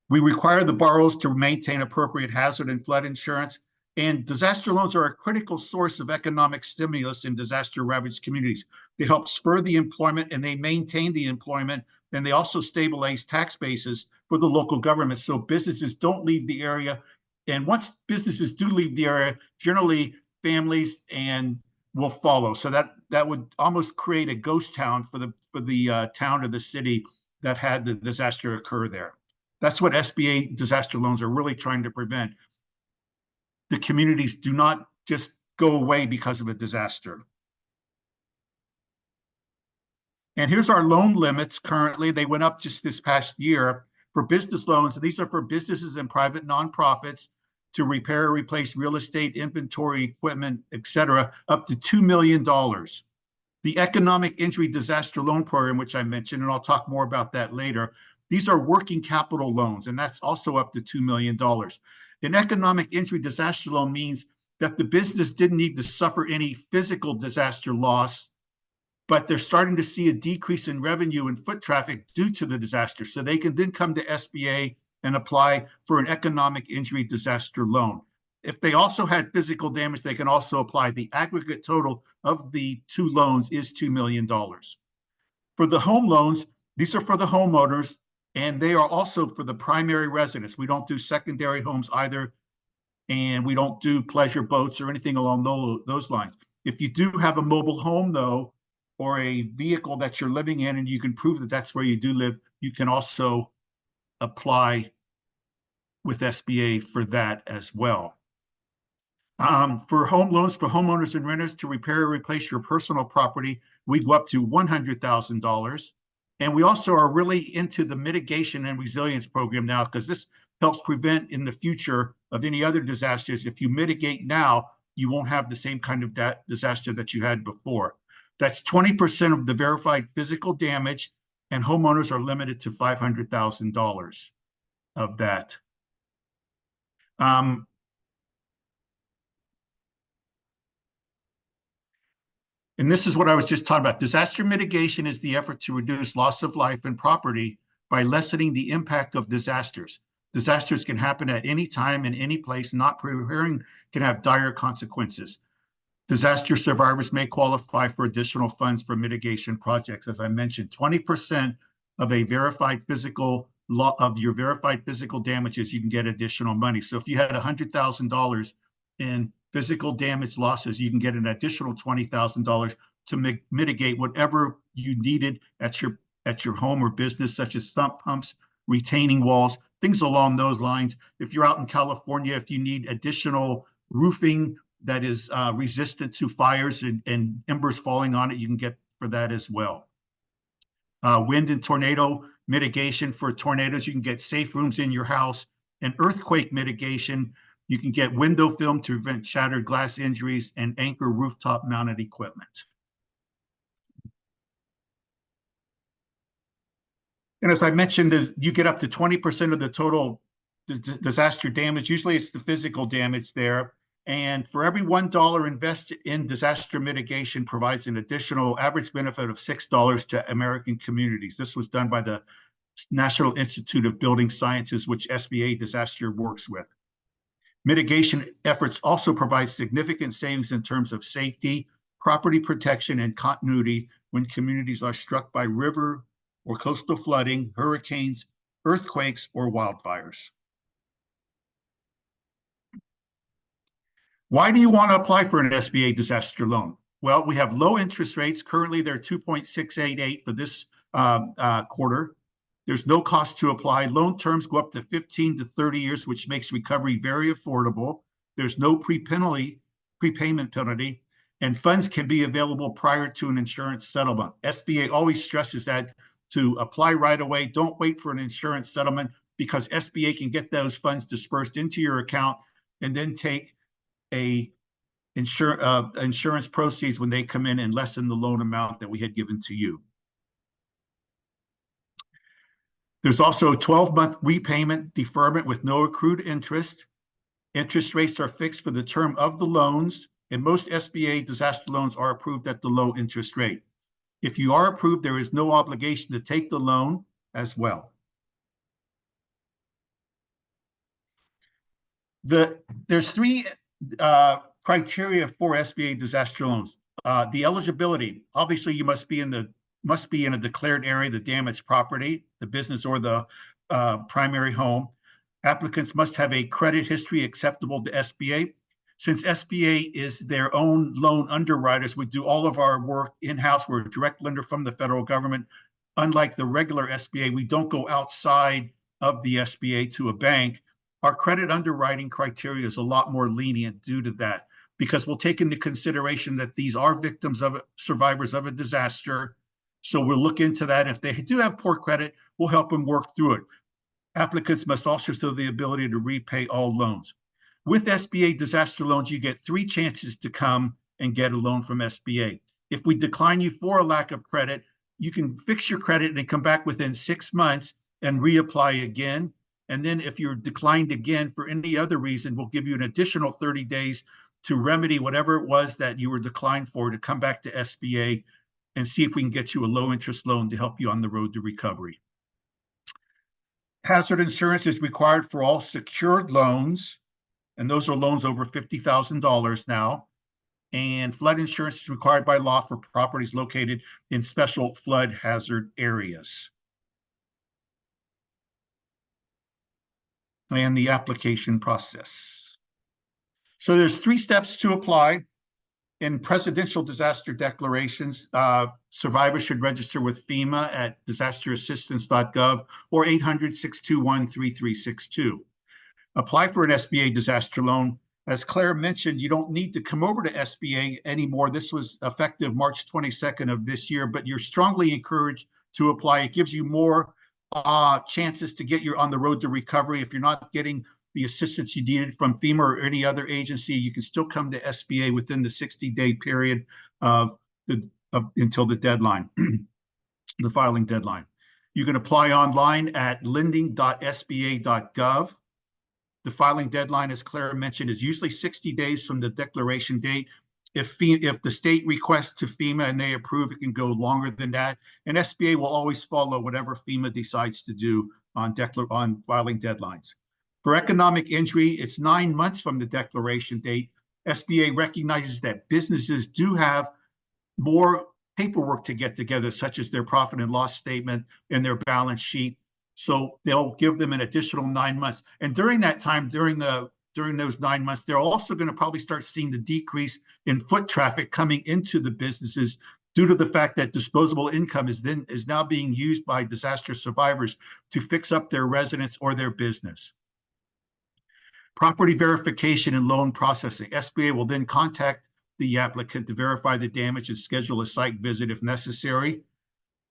We require the borrowers to maintain appropriate hazard and flood insurance, and disaster loans are a critical source of economic stimulus in disaster-ravaged communities. They help spur the employment and they maintain the employment, and they also stabilize tax bases for the local government so businesses don't leave the area. And once businesses do leave the area, generally families and will follow. So that would almost create a ghost town for the town or the city that had the disaster occur there. That's what SBA disaster loans are really trying to prevent. The communities do not just go away because of a disaster. And here's our loan limits currently. They went up just this past year for business loans. These are for businesses and private nonprofits to repair or replace real estate, inventory, equipment, etc., up to $2 million. The Economic Injury Disaster Loan Program, which I mentioned, and I'll talk more about that later, these are working capital loans, and that's also up to $2 million. An economic injury disaster loan means that the business didn't need to suffer any physical disaster loss, but they're starting to see a decrease in revenue and foot traffic due to the disaster. So they can then come to SBA and apply for an economic injury disaster loan. If they also had physical damage, they can also apply. The aggregate total of the 2 loans is $2 million. For the home loans, these are for the homeowners, and they are also for the primary residents. We don't do secondary homes either, and we don't do pleasure boats or anything along those lines. If you do have a mobile home, though, or a vehicle that you're living in, and you can prove that that's where you do live, you can also apply with SBA for that as well. For home loans for homeowners and renters to repair or replace your personal property, we go up to $100,000. And we also are really into the mitigation and resilience program now, because this helps prevent in the future of any other disasters. If you mitigate now, you won't have the same kind of disaster that you had before. That's 20% of the verified physical damage, and homeowners are limited to $500,000 of that. And this is what I was just talking about. Disaster mitigation is the effort to reduce loss of life and property by lessening the impact of disasters. Disasters can happen at any time in any place. Not preparing can have dire consequences. Disaster survivors may qualify for additional funds for mitigation projects. As I mentioned, 20% of a verified physical your verified physical damages, you can get additional money. So if you had $100,000 in physical damage losses, you can get an additional $20,000 to mitigate whatever you needed at your home or business, such as sump pumps, retaining walls, things along those lines. If you're out in California, if you need additional roofing that is resistant to fires and embers falling on it, you can get for that as well. Wind and tornado mitigation for tornadoes, you can get safe rooms in your house. And earthquake mitigation, you can get window film to prevent shattered glass injuries and anchor rooftop mounted equipment. And as I mentioned, you get up to 20% of the total disaster damage. Usually it's the physical damage there. And for every $1 invested in disaster mitigation provides an additional average benefit of $6 to American communities. This was done by the National Institute of Building Sciences, which SBA Disaster works with. Mitigation efforts also provide significant savings in terms of safety, property protection, and continuity when communities are struck by river or coastal flooding, hurricanes, earthquakes, or wildfires. Why do you want to apply for an SBA disaster loan? Well, we have low interest rates. Currently, they're 2.688 for this quarter. There's no cost to apply. Loan terms go up to 15 to 30 years, which makes recovery very affordable. There's no prepayment penalty, and funds can be available prior to an insurance settlement. SBA always stresses that to apply right away. Don't wait for an insurance settlement, because SBA can get those funds dispersed into your account and then take insurance proceeds when they come in and lessen the loan amount that we had given to you. There's also a 12-month repayment deferment with no accrued interest. Interest rates are fixed for the term of the loans, and most SBA disaster loans are approved at the low interest rate. If you are approved, there is no obligation to take the loan as well. There's three criteria for SBA disaster loans. The eligibility, obviously you must be in a declared area, the damaged property, the business, or the primary home. Applicants must have a credit history acceptable to SBA. Since SBA is their own loan underwriters, we do all of our work in-house. We're a direct lender from the federal government. Unlike the regular SBA, we don't go outside of the SBA to a bank. Our credit underwriting criteria is a lot more lenient due to that, because we'll take into consideration that these are victims of survivors of a disaster. So we'll look into that. If they do have poor credit, we'll help them work through it. Applicants must also show the ability to repay all loans. With SBA disaster loans, you get 3 chances to come and get a loan from SBA. If we decline you for a lack of credit, you can fix your credit and then come back within 6 months and reapply again. And then if you're declined again for any other reason, we'll give you an additional 30 days to remedy whatever it was that you were declined for, to come back to SBA and see if we can get you a low interest loan to help you on the road to recovery. Hazard insurance is required for all secured loans, and those are loans over $50,000 now. And flood insurance is required by law for properties located in special flood hazard areas. And the application process. So there's 3 steps to apply. In presidential disaster declarations, survivors should register with FEMA at disasterassistance.gov or 800-621-3362. Apply for an SBA disaster loan. As Claire mentioned, you don't need to come over to SBA anymore. This was effective March 22nd of this year, but you're strongly encouraged to apply. It gives you more chances to get you on the road to recovery. If you're not getting the assistance you needed from FEMA or any other agency, you can still come to SBA within the 60-day period until the deadline, the filing deadline. You can apply online at lending.sba.gov. The filing deadline, as Clara mentioned, is usually 60 days from the declaration date. If the state requests to FEMA and they approve, it can go longer than that. And SBA will always follow whatever FEMA decides to do on filing deadlines. For economic injury, it's 9 months from the declaration date. SBA recognizes that businesses do have more paperwork to get together, such as their profit and loss statement and their balance sheet. So they'll give them an additional 9 months. And during that time, during those 9 months, they're also going to probably start seeing the decrease in foot traffic coming into the businesses due to the fact that disposable income is now being used by disaster survivors to fix up their residence or their business. Property verification and loan processing. SBA will then contact the applicant to verify the damage and schedule a site visit if necessary.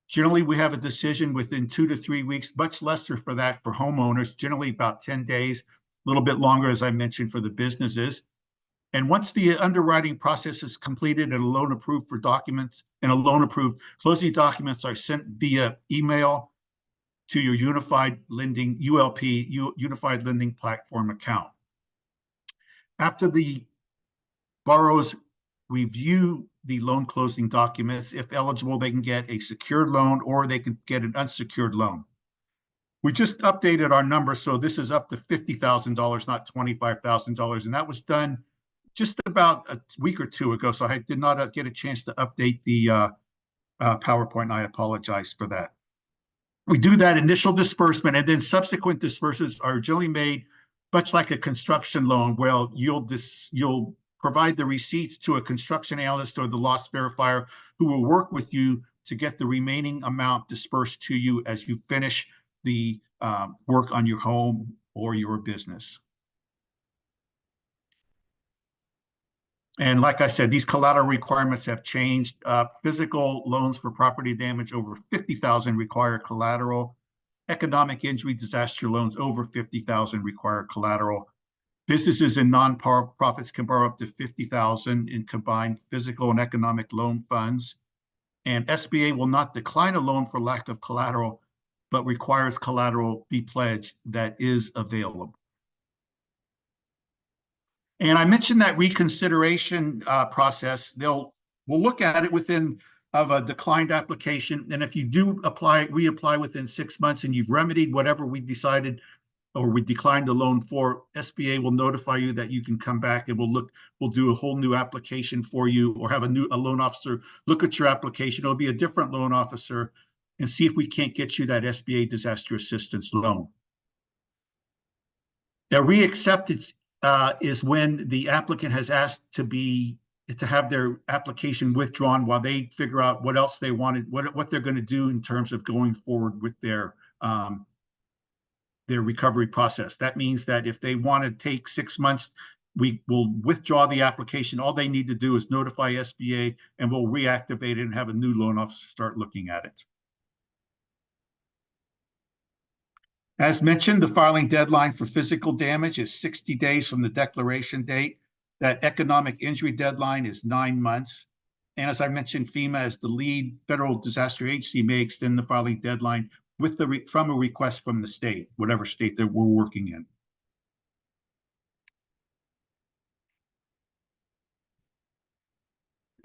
Generally, we have a decision within 2 to 3 weeks, much lesser for that for homeowners, generally about 10 days, a little bit longer, as I mentioned, for the businesses. And once the underwriting process is completed and a loan approved for documents and a loan approved, closing documents are sent via email to your Unified Lending, ULP, Unified Lending Platform account. After the borrowers review the loan closing documents, if eligible, they can get a secured loan or they can get an unsecured loan. We just updated our number, so this is up to $50,000, not $25,000, and that was done just about a week or two ago, so I did not get a chance to update the PowerPoint, and I apologize for that. We do that initial disbursement, and then subsequent disbursements are generally made much like a construction loan. Well, you'll provide the receipts to a construction analyst or the loss verifier who will work with you to get the remaining amount dispersed to you as you finish the work on your home or your business. And like I said, these collateral requirements have changed. Physical loans for property damage over $50,000 require collateral. Economic injury disaster loans over $50,000 require collateral. Businesses and nonprofits can borrow up to $50,000 in combined physical and economic loan funds. And SBA will not decline a loan for lack of collateral, but requires collateral be pledged that is available. And I mentioned that reconsideration process. We'll look at it within of a declined application. And if you do reapply within 6 months and you've remedied whatever we decided or we declined the loan for, SBA will notify you that you can come back and we'll do a whole new application for you, or have a loan officer look at your application. It'll be a different loan officer and see if we can't get you that SBA disaster assistance loan. Now, reacceptance is when the applicant has asked to have their application withdrawn while they figure out what else they wanted, what they're going to do in terms of going forward with their recovery process. That means that if they want to take 6 months, we will withdraw the application. All they need to do is notify SBA and we'll reactivate it and have a new loan officer start looking at it. As mentioned, the filing deadline for physical damage is 60 days from the declaration date. That economic injury deadline is 9 months. And as I mentioned, FEMA, as the lead federal disaster agency, may extend the filing deadline from a request from the state, whatever state that we're working in.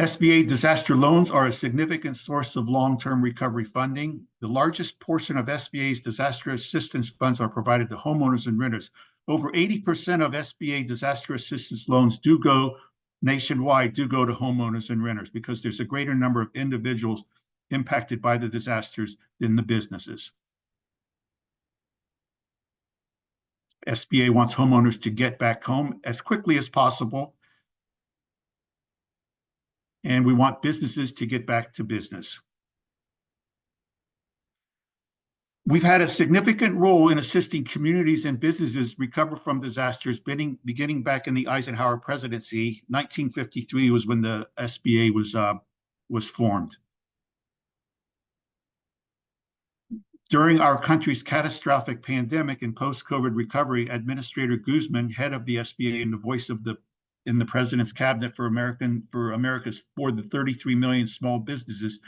SBA disaster loans are a significant source of long-term recovery funding. The largest portion of SBA's disaster assistance funds are provided to homeowners and renters. Over 80% of SBA disaster assistance loans nationwide do go to homeowners and renters because there's a greater number of individuals impacted by the disasters than the businesses. SBA wants homeowners to get back home as quickly as possible. And we want businesses to get back to business. We've had a significant role in assisting communities and businesses recover from disasters beginning back in the Eisenhower presidency. 1953 was when the SBA was formed. During our country's catastrophic pandemic and post-COVID recovery, Administrator Guzman, head of the SBA and the voice in the President's Cabinet for the 33 million small businesses,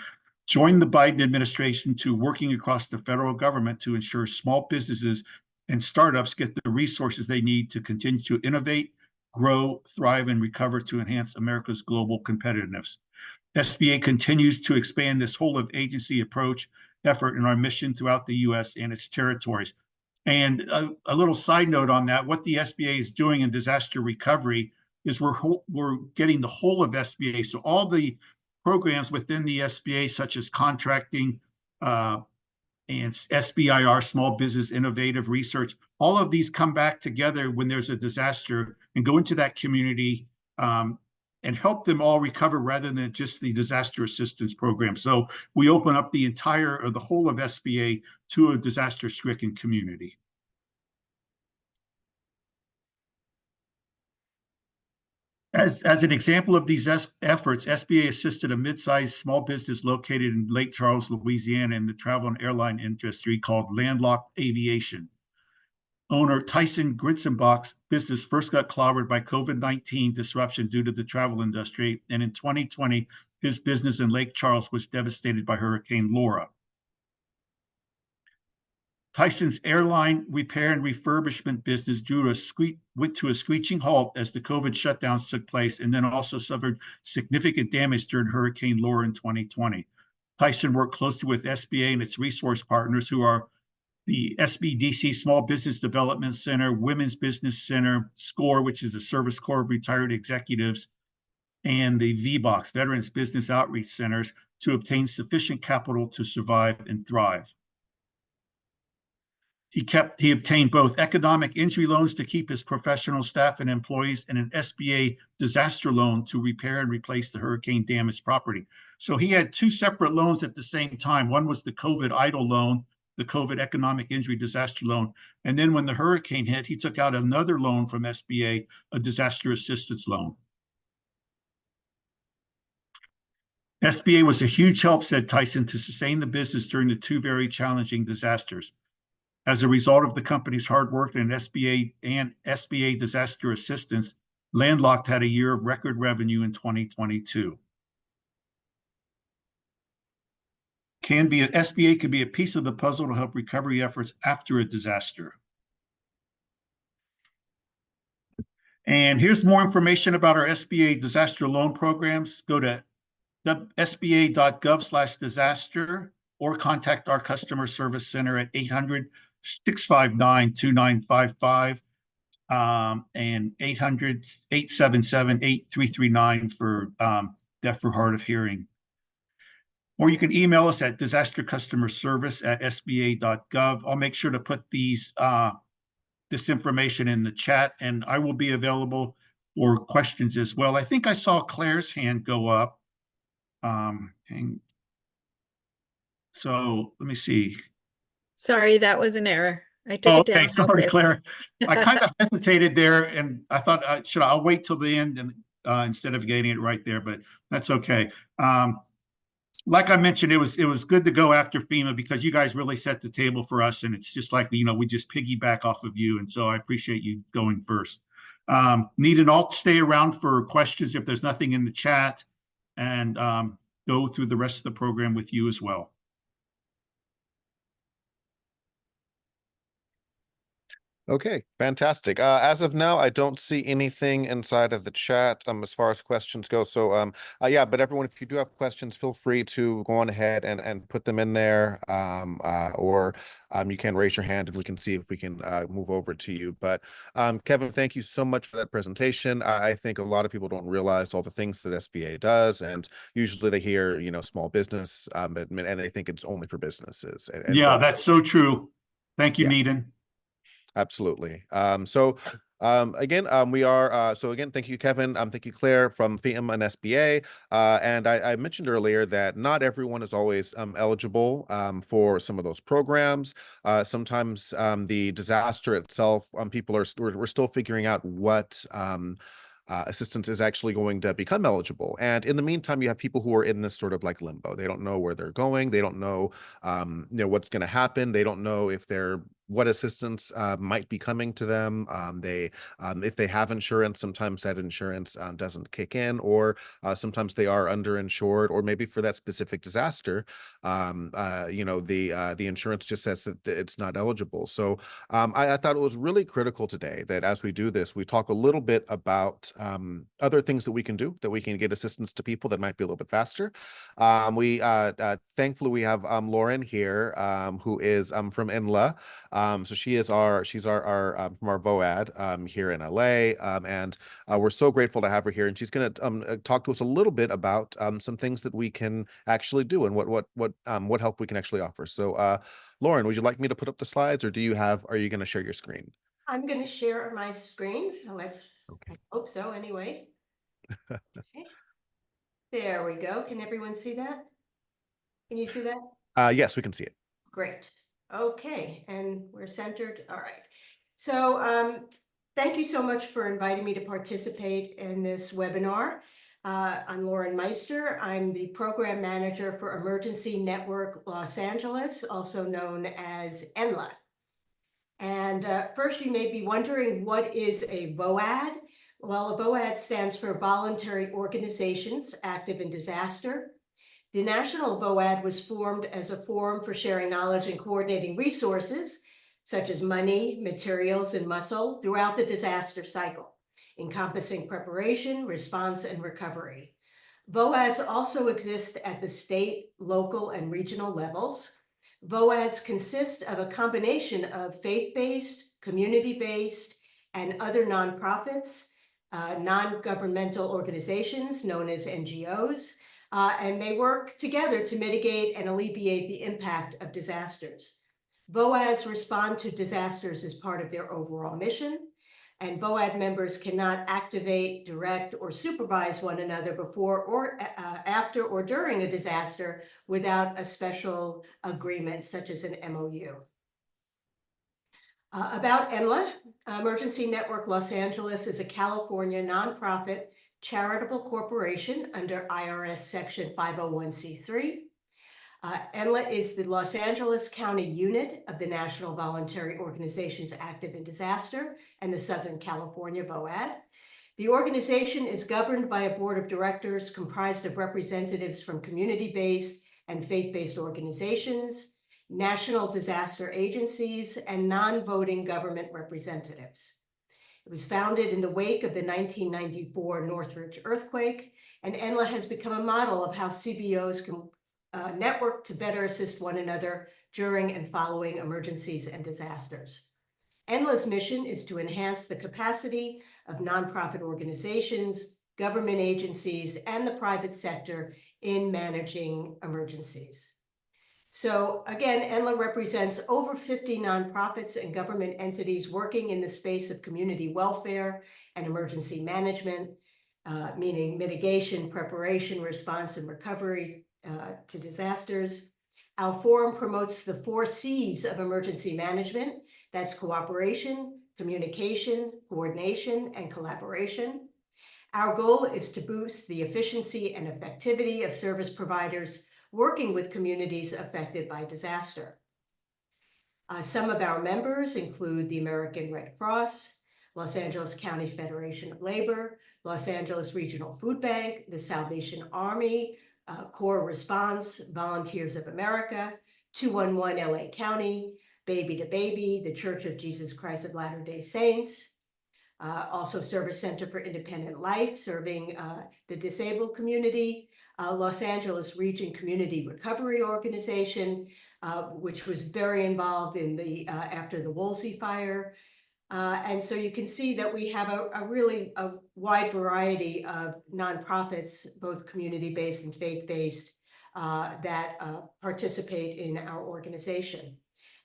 joined the Biden administration to working across the federal government to ensure small businesses and startups get the resources they need to continue to innovate, grow, thrive, and recover to enhance America's global competitiveness. SBA continues to expand this whole of agency approach effort in our mission throughout the U.S. and its territories. And a little side note on that, what the SBA is doing in disaster recovery is we're getting the whole of SBA. So all the programs within the SBA, such as contracting and SBIR, Small Business Innovative Research, all of these come back together when there's a disaster and go into that community and help them all recover rather than just the disaster assistance program. So we open up the entire or the whole of SBA to a disaster-stricken community. As an example of these efforts, SBA assisted a mid-sized small business located in Lake Charles, Louisiana, in the travel and airline industry called Landlocked Aviation. Owner Tyson Gritzenbach's business first got clobbered by COVID-19 disruption due to the travel industry, and in 2020, his business in Lake Charles was devastated by Hurricane Laura. Tyson's airline repair and refurbishment business went to a screeching halt as the COVID shutdowns took place, and then also suffered significant damage during Hurricane Laura in 2020. Tyson worked closely with SBA and its resource partners, who are the SBDC Small Business Development Center, Women's Business Center, SCORE, which is the Service Corps of Retired Executives, and the VBOX, Veterans Business Outreach Centers, to obtain sufficient capital to survive and thrive. He obtained both economic injury loans to keep his professional staff and employees and an SBA disaster loan to repair and replace the hurricane damaged property. So he had two separate loans at the same time. One was the COVID EIDL loan, the COVID economic injury disaster loan. And then when the hurricane hit, he took out another loan from SBA, a disaster assistance loan. SBA was a huge help, said Tyson, to sustain the business during the two very challenging disasters. As a result of the company's hard work and SBA disaster assistance, Landlocked had a year of record revenue in 2022. SBA can be a piece of the puzzle to help recovery efforts after a disaster. And here's more information about our SBA disaster loan programs. Go to sba.gov/disaster or contact our customer service center at 800-659-2955 and 800-877-8339 for deaf or hard of hearing. Or you can email us at disastercustomerservice@sba.gov. I'll make sure to put this information in the chat, and I will be available for questions as well. I think I saw Claire's hand go up. So let me see. Sorry, that was an error. I took it down. Okay, sorry, Claire. I kind of hesitated there, and I thought, I'll wait till the end and instead of getting it right there, but that's okay. Like I mentioned, it was good to go after FEMA because you guys really set the table for us, and it's just like, we just piggyback off of you, and so I appreciate you going first. Need an alt stay around for questions if there's nothing in the chat, and go through the rest of the program with you as well. Okay, fantastic. As of now, I don't see anything inside of the chat as far as questions go. So yeah, but everyone, if you do have questions, feel free to go on ahead and put them in there, or you can raise your hand and we can see if we can move over to you. But Kevin, thank you so much for that presentation. I think a lot of people don't realize all the things that SBA does, and usually they hear, small business, and they think it's only for businesses. Yeah, that's so true. Thank you, Meaden. Absolutely. Again, thank you, Kevin. Thank you, Claire from FEMA and SBA. And I mentioned earlier that not everyone is always eligible for some of those programs. Sometimes the disaster itself, we're still figuring out what assistance is actually going to become eligible. And in the meantime, you have people who are in this sort of like limbo. They don't know where they're going. They don't know, what's going to happen. They don't know if they're what assistance might be coming to them. If they have insurance, sometimes that insurance doesn't kick in, or sometimes they are underinsured, or maybe for that specific disaster, the insurance just says that it's not eligible. So I thought it was really critical today that as we do this, we talk a little bit about other things that we can do, that we can get assistance to people that might be a little bit faster. We thankfully we have Lauren here, who is from NLA. So she's our from our VOAD here in LA, and we're so grateful to have her here. And she's going to talk to us a little bit about some things that we can actually do and what help we can actually offer. So, Lauren, would you like me to put up the slides, or are you going to share your screen? I'm going to share my screen. Let's. Okay. I hope so. Anyway. Okay. There we go. Can everyone see that? Can you see that? Yes, we can see it. Great. Okay, and we're centered. All right. So thank you so much for inviting me to participate in this webinar. I'm Lauren Meister. I'm the program manager for Emergency Network Los Angeles, also known as ENLA. And first, you may be wondering, what is a VOAD? Well, a VOAD stands for Voluntary Organizations Active in Disaster. The National VOAD was formed as a forum for sharing knowledge and coordinating resources, such as money, materials, and muscle, throughout the disaster cycle, encompassing preparation, response, and recovery. VOADs also exist at the state, local, and regional levels. VOADs consist of a combination of faith-based, community-based, and other nonprofits, non-governmental organizations known as NGOs, and they work together to mitigate and alleviate the impact of disasters. VOADs respond to disasters as part of their overall mission, and VOAD members cannot activate, direct, or supervise one another before or after or during a disaster without a special agreement, such as an MOU. About ENLA, Emergency Network Los Angeles is a California nonprofit charitable corporation under IRS Section 501c3. ENLA is the Los Angeles County unit of the National Voluntary Organizations Active in Disaster and the Southern California VOAD. The organization is governed by a board of directors comprised of representatives from community-based and faith-based organizations, national disaster agencies, and non-voting government representatives. It was founded in the wake of the 1994 Northridge earthquake, and ENLA has become a model of how CBOs can network to better assist one another during and following emergencies and disasters. ENLA's mission is to enhance the capacity of nonprofit organizations, government agencies, and the private sector in managing emergencies. So again, ENLA represents over 50 nonprofits and government entities working in the space of community welfare and emergency management, meaning mitigation, preparation, response, and recovery to disasters. Our forum promotes the 4 C's of emergency management. That's cooperation, communication, coordination, and collaboration. Our goal is to boost the efficiency and effectivity of service providers working with communities affected by disaster. Some of our members include the American Red Cross, Los Angeles County Federation of Labor, Los Angeles Regional Food Bank, the Salvation Army, Corps Response, Volunteers of America, 211 LA County, Baby to Baby, the Church of Jesus Christ of Latter-day Saints, also Service Center for Independent Life, serving the disabled community, Los Angeles Region Community Recovery Organization, which was very involved in the after the Woolsey fire. And so you can see that we have a really wide variety of nonprofits, both community-based and faith-based, that participate in our organization.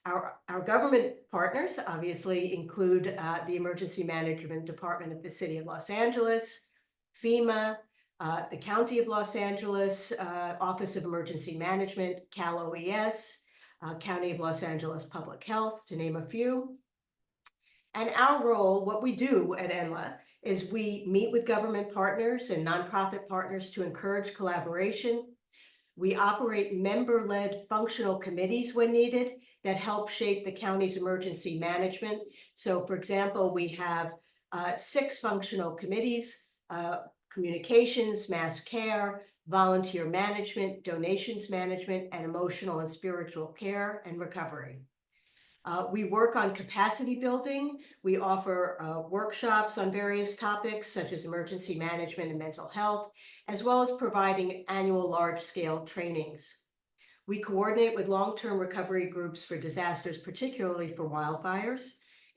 Our government partners obviously include the Emergency Management Department of the City of Los Angeles, FEMA, the County of Los Angeles, Office of Emergency Management, Cal OES, County of Los Angeles Public Health, to name a few. And our role, what we do at ENLA, is we meet with government partners and nonprofit partners to encourage collaboration. We operate member-led functional committees when needed that help shape the county's emergency management. So for example, we have 6 functional committees: communications, mass care, volunteer management, donations management, and emotional and spiritual care and recovery. We work on capacity building. We offer workshops on various topics such as emergency management and mental health, as well as providing annual large-scale trainings. We coordinate with long-term recovery groups for disasters, particularly for wildfires.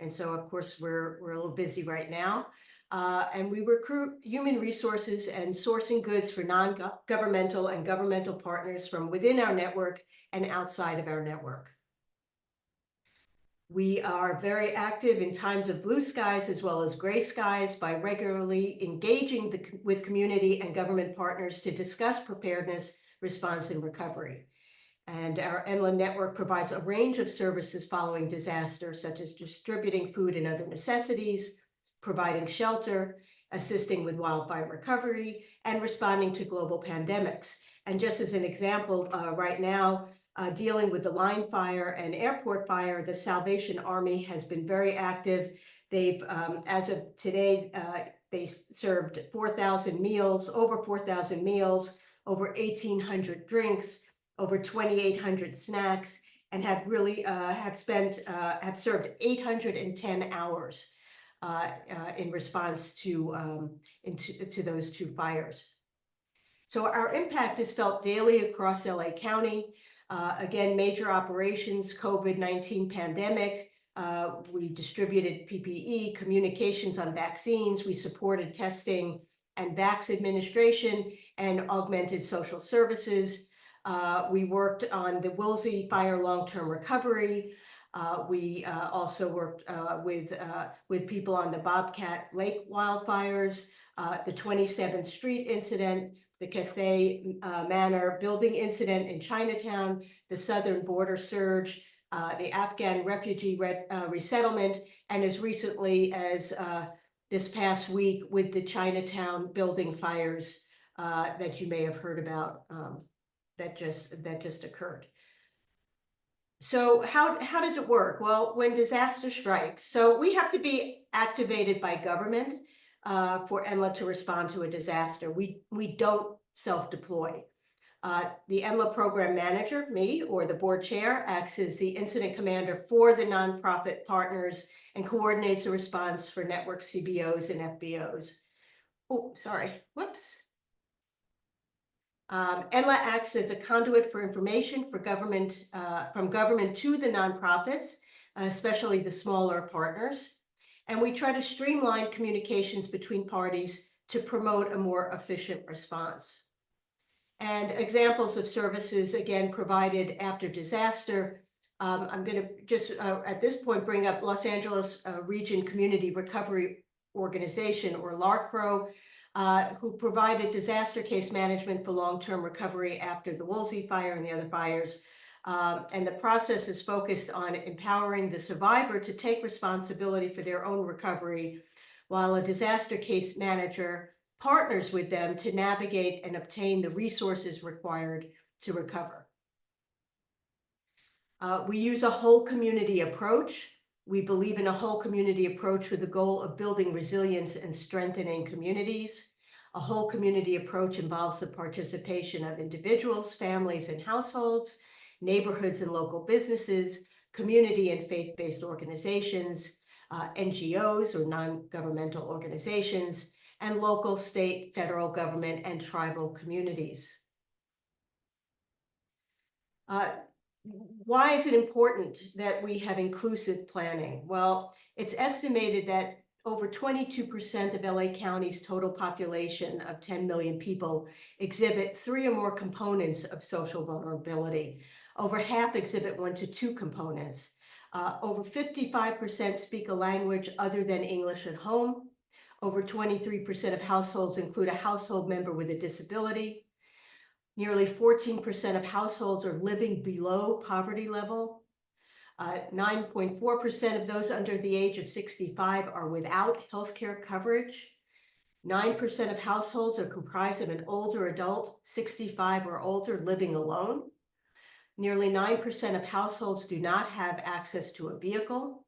And so, of course, we're a little busy right now. And we recruit human resources and sourcing goods for non-governmental and governmental partners from within our network and outside of our network. We are very active in times of blue skies as well as gray skies by regularly engaging with community and government partners to discuss preparedness, response, and recovery. And our NLA network provides a range of services following disaster, such as distributing food and other necessities, providing shelter, assisting with wildfire recovery, and responding to global pandemics. And just as an example, right now, dealing with the line fire and airport fire, the Salvation Army has been very active. They've, as of today, they served 4,000 meals, over 4,000 meals, over 1,800 drinks, over 2,800 snacks, and have really have served 810 hours in response to those 2 fires. So our impact is felt daily across LA County. Again, major operations, COVID-19 pandemic. We distributed PPE, communications on vaccines. We supported testing and vax administration and augmented social services. We worked on the Woolsey Fire long-term recovery. We also worked with people on the Bobcat Lake wildfires, the 27th Street incident, the Cathay Manor building incident in Chinatown, the southern border surge, the Afghan refugee resettlement, and as recently as this past week with the Chinatown building fires that you may have heard about that just occurred. So how does it work? Well, when disaster strikes, so we have to be activated by government for NLA to respond to a disaster. We don't self-deploy. The NLA program manager, me, or the board chair, acts as the incident commander for the nonprofit partners and coordinates the response for network CBOs and FBOs. Oh, sorry, whoops. NLA acts as a conduit for information for government, from government to the nonprofits, especially the smaller partners. And we try to streamline communications between parties to promote a more efficient response. And examples of services, again, provided after disaster. I'm going to just, at this point, bring up Los Angeles Region Community Recovery Organization, or LARCRO, who provided disaster case management for long-term recovery after the Woolsey fire and the other fires. And the process is focused on empowering the survivor to take responsibility for their own recovery, while a disaster case manager partners with them to navigate and obtain the resources required to recover. We use a whole community approach. We believe in a whole community approach with the goal of building resilience and strengthening communities. A whole community approach involves the participation of individuals, families, and households, neighborhoods and local businesses, community and faith-based organizations, NGOs or non-governmental organizations, and local, state, federal government, and tribal communities. Why is it important that we have inclusive planning? Well, it's estimated that over 22% of LA County's total population of 10 million people exhibit 3 or more components of social vulnerability. Over half exhibit 1 to 2 components. Over 55% speak a language other than English at home. Over 23% of households include a household member with a disability. Nearly 14% of households are living below poverty level. 9.4% of those under the age of 65 are without healthcare coverage. 9% of households are comprised of an older adult, 65 or older, living alone. Nearly 9% of households do not have access to a vehicle,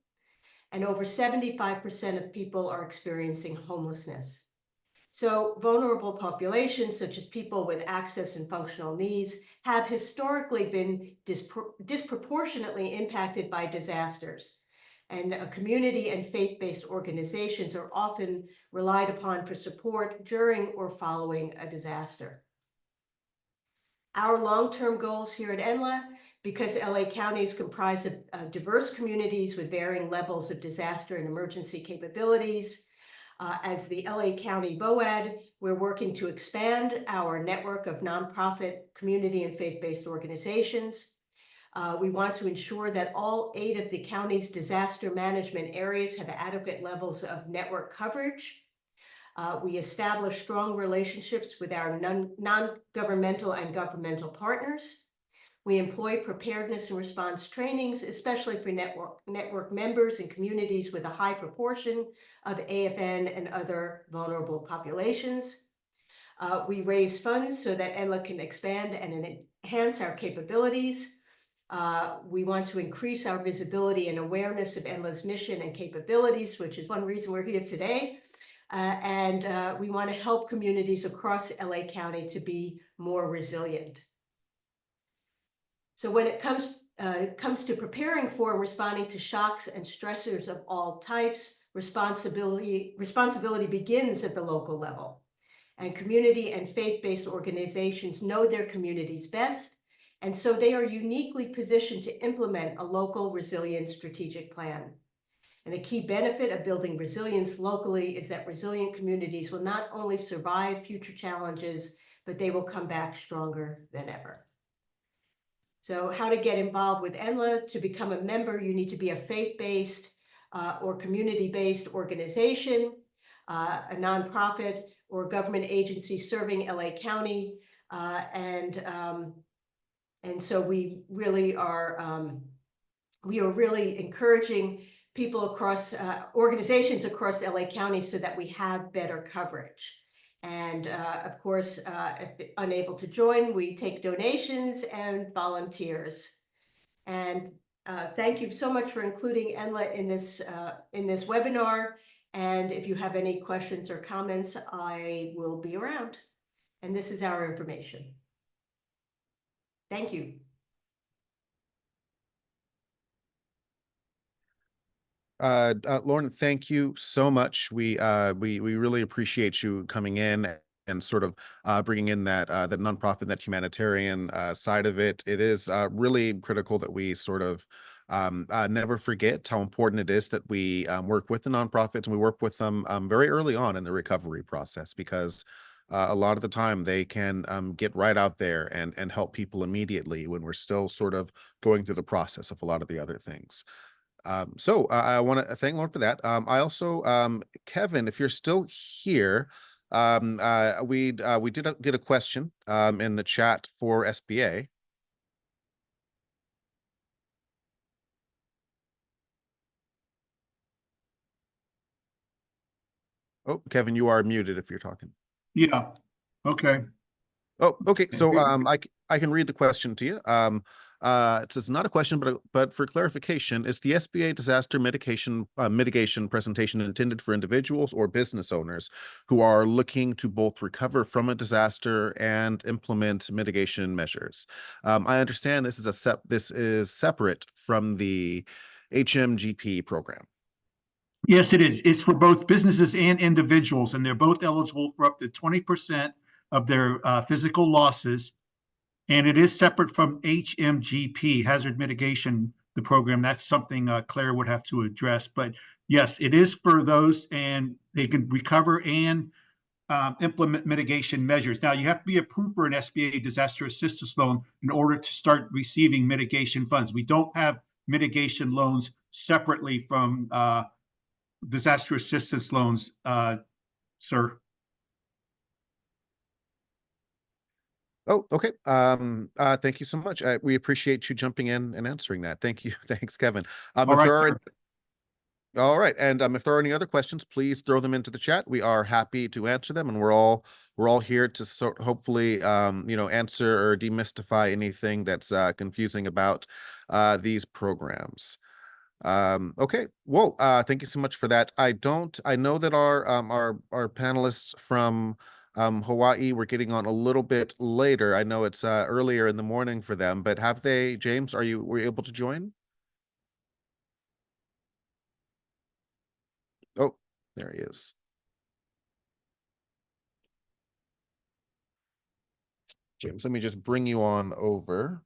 and over 75% of people are experiencing homelessness. So vulnerable populations, such as people with access and functional needs, have historically been disproportionately impacted by disasters. And community and faith-based organizations are often relied upon for support during or following a disaster. Our long-term goals here at NLA, because LA County is comprised of diverse communities with varying levels of disaster and emergency capabilities. As the LA County VOAD, we're working to expand our network of nonprofit, community, and faith-based organizations. We want to ensure that all 8 of the county's disaster management areas have adequate levels of network coverage. We establish strong relationships with our non-governmental and governmental partners. We employ preparedness and response trainings, especially for network members and communities with a high proportion of AFN and other vulnerable populations. We raise funds so that NLA can expand and enhance our capabilities. We want to increase our visibility and awareness of NLA's mission and capabilities, which is one reason we're here today. And we want to help communities across LA County to be more resilient. So when it comes to preparing for and responding to shocks and stressors of all types, responsibility begins at the local level. And community and faith-based organizations know their communities best, and so they are uniquely positioned to implement a local resilience strategic plan. And a key benefit of building resilience locally is that resilient communities will not only survive future challenges, but they will come back stronger than ever. So how to get involved with NLA? To become a member, you need to be a faith-based or community-based organization, a nonprofit or government agency serving LA County. And so we are really encouraging people across organizations across LA County so that we have better coverage. And of course, if unable to join, we take donations and volunteers. And thank you so much for including NLA in this webinar. And if you have any questions or comments, I will be around. And this is our information. Thank you. Lauren, thank you so much. We really appreciate you coming in and sort of bringing in that nonprofit, that humanitarian side of it. It is really critical that we sort of never forget how important it is that we work with the nonprofits, and we work with them very early on in the recovery process, because a lot of the time they can get right out there and help people immediately when we're still sort of going through the process of a lot of the other things. So I want to thank Lauren for that. I also, Kevin, if you're still here, we did get a question in the chat for SBA. Oh, Kevin, you are muted if you're talking. Yeah. Okay. Oh, okay. So I can read the question to you. It's not a question, but for clarification, is the SBA disaster mitigation presentation intended for individuals or business owners who are looking to both recover from a disaster and implement mitigation measures? I understand this is separate from the HMGP program. Yes, it is. It's for both businesses and individuals, and they're both eligible for up to 20% of their physical losses. And it is separate from HMGP, hazard mitigation, the program. That's something Claire would have to address. But yes, it is for those, and they can recover and implement mitigation measures. Now, you have to be approved for an SBA disaster assistance loan in order to start receiving mitigation funds. We don't have mitigation loans separately from disaster assistance loans, sir. Oh, okay. Thank you so much. We appreciate you jumping in and answering that. Thank you. Thanks, Kevin. All right, All right, and if there are any other questions, please throw them into the chat. We are happy to answer them, and we're all here to hopefully answer or demystify anything that's confusing about these programs. Okay, well, thank you so much for that. I know that our panelists from Hawaii were getting on a little bit later. I know it's earlier in the morning for them, but James, were you able to join? Oh, there he is. James, let me just bring you on over.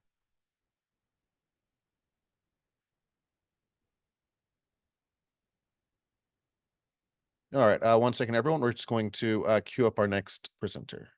All right, 1 second, everyone. We're just going to queue up our next presenter.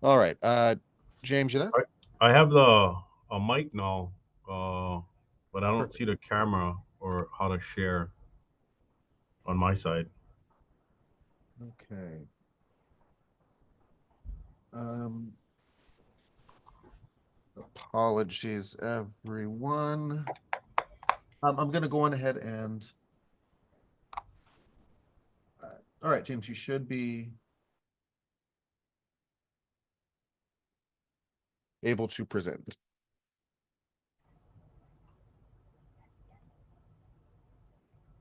All right, James, you there? I have a mic now, but I don't Perfect. see the camera or how to share on my side. Okay. Apologies, everyone. I'm going to go on ahead and. All right, James, you should be able to present.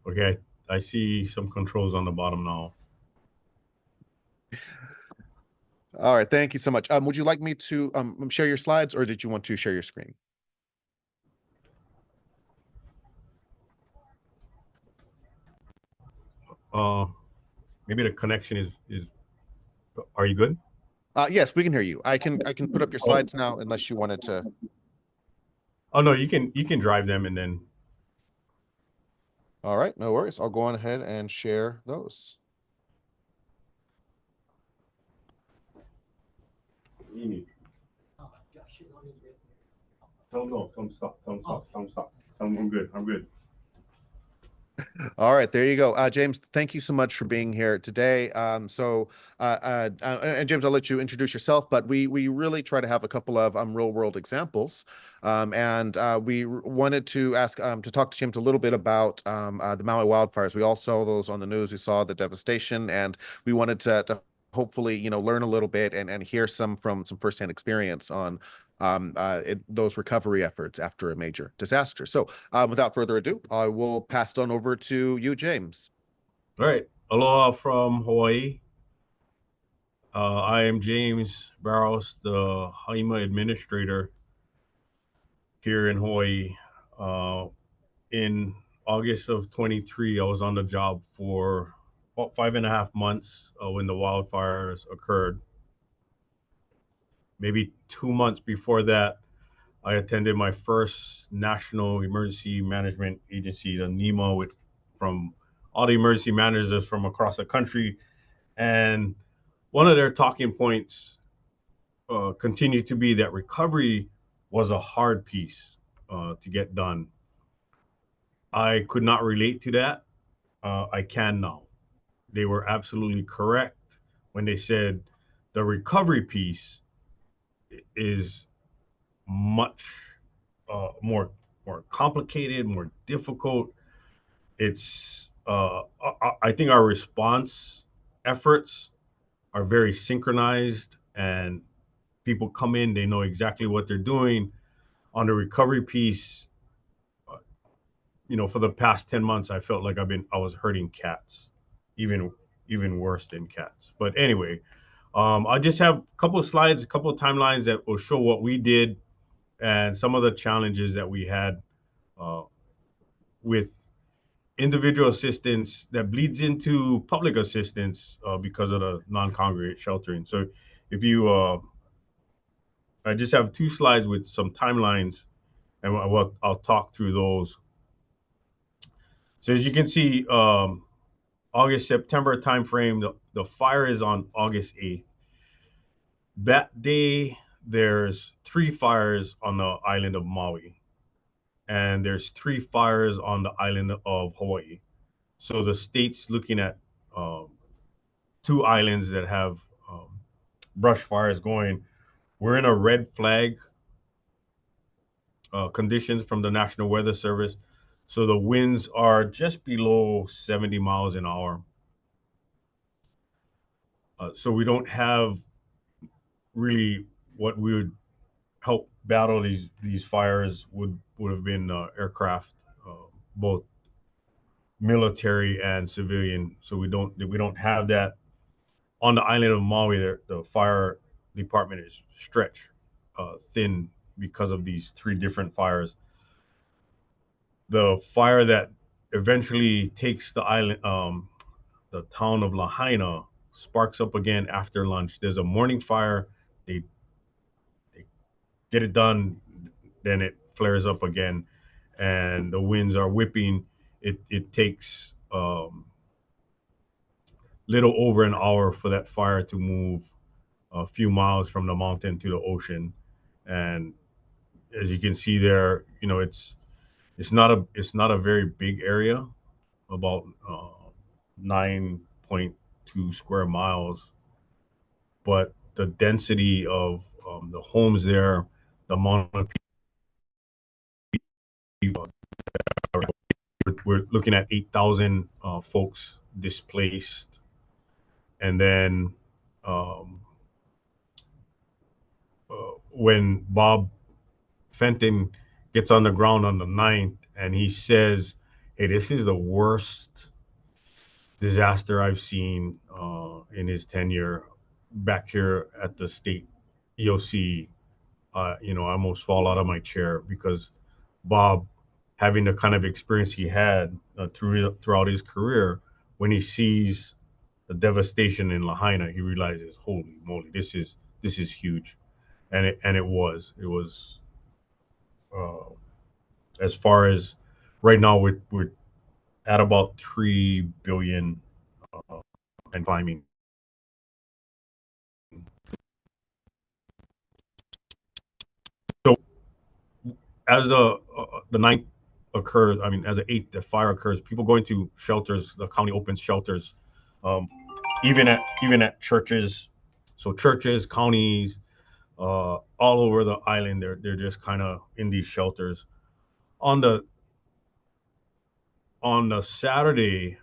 Okay, I see some controls on the bottom now. All right, thank you so much. Would you like me to share your slides, or did you want to share your screen? Maybe the connection is. Are you good? Yes, we can hear you. I can put up your slides now, unless you wanted to. Oh no, you can drive them and then. All right, no worries. I'll go on ahead and share those. Tell them no. Tell them stop. Tell them stop. Tell them stop. Tell them I'm good. I'm good. All right, there you go. James, thank you so much for being here today. And James, I'll let you introduce yourself, but we really try to have a couple of real world examples. We wanted to ask to talk to James a little bit about the Maui wildfires. We all saw those on the news. We saw the devastation, and we wanted to hopefully learn a little bit and hear some firsthand experience on those recovery efforts after a major disaster. So without further ado, I will pass it on over to you, James. All right. Aloha from Hawaii. I am James Barros, the HEMA administrator here in Hawaii. In August of 23, I was on the job for about 5.5 months when the wildfires occurred. Maybe 2 months before that, I attended my first National Emergency Management Agency, the NEMA, from all the emergency managers from across the country. And one of their talking points continued to be that recovery was a hard piece to get done. I could not relate to that. I can now. They were absolutely correct when they said the recovery piece is much more complicated, more difficult. It's I think our response efforts are very synchronized, and people come in, they know exactly what they're doing. On the recovery piece, for the past 10 months, I felt like I was herding cats, even worse than cats. But anyway, I just have a couple of slides, a couple of timelines that will show what we did and some of the challenges that we had with individual assistance that bleeds into public assistance because of the non-congregate sheltering. So if you, I just have 2 slides with some timelines, and I'll talk through those. So as you can see, August, September timeframe, the fire is on August 8th. That day, there's 3 fires on the island of Maui, and there's 3 fires on the island of Hawaii. So the state's looking at 2 islands that have brush fires going. We're in a red flag conditions from the National Weather Service. So the winds are just below 70 miles an hour. So we don't have really what we would help battle these fires would have been aircraft, both military and civilian. So we don't have that on the island of Maui. The fire department is stretched thin because of these 3 different fires. The fire that eventually takes the island, the town of Lahaina, sparks up again after lunch. There's a morning fire. They get it done, then it flares up again, and the winds are whipping. It takes little over an hour for that fire to move a few miles from the mountain to the ocean. And as you can see there, it's not a very big area, about 9.2 square miles, but the density of the homes there, the amount of people, we're looking at 8,000 folks displaced. And then when Bob Fenton gets on the ground on the 9th and he says, hey, this is the worst disaster I've seen in his tenure back here at the state EOC, I almost fall out of my chair, because Bob, having the kind of experience he had throughout his career, when he sees the devastation in Lahaina, he realizes, holy moly, this is huge. And it was as far as right now, we're at about 3 billion and climbing. So as the 9th occurs, as the 8th, the fire occurs, people go into shelters. The county opens shelters, even at churches. So churches, counties, all over the island, they're just kind of in these shelters. On the Saturday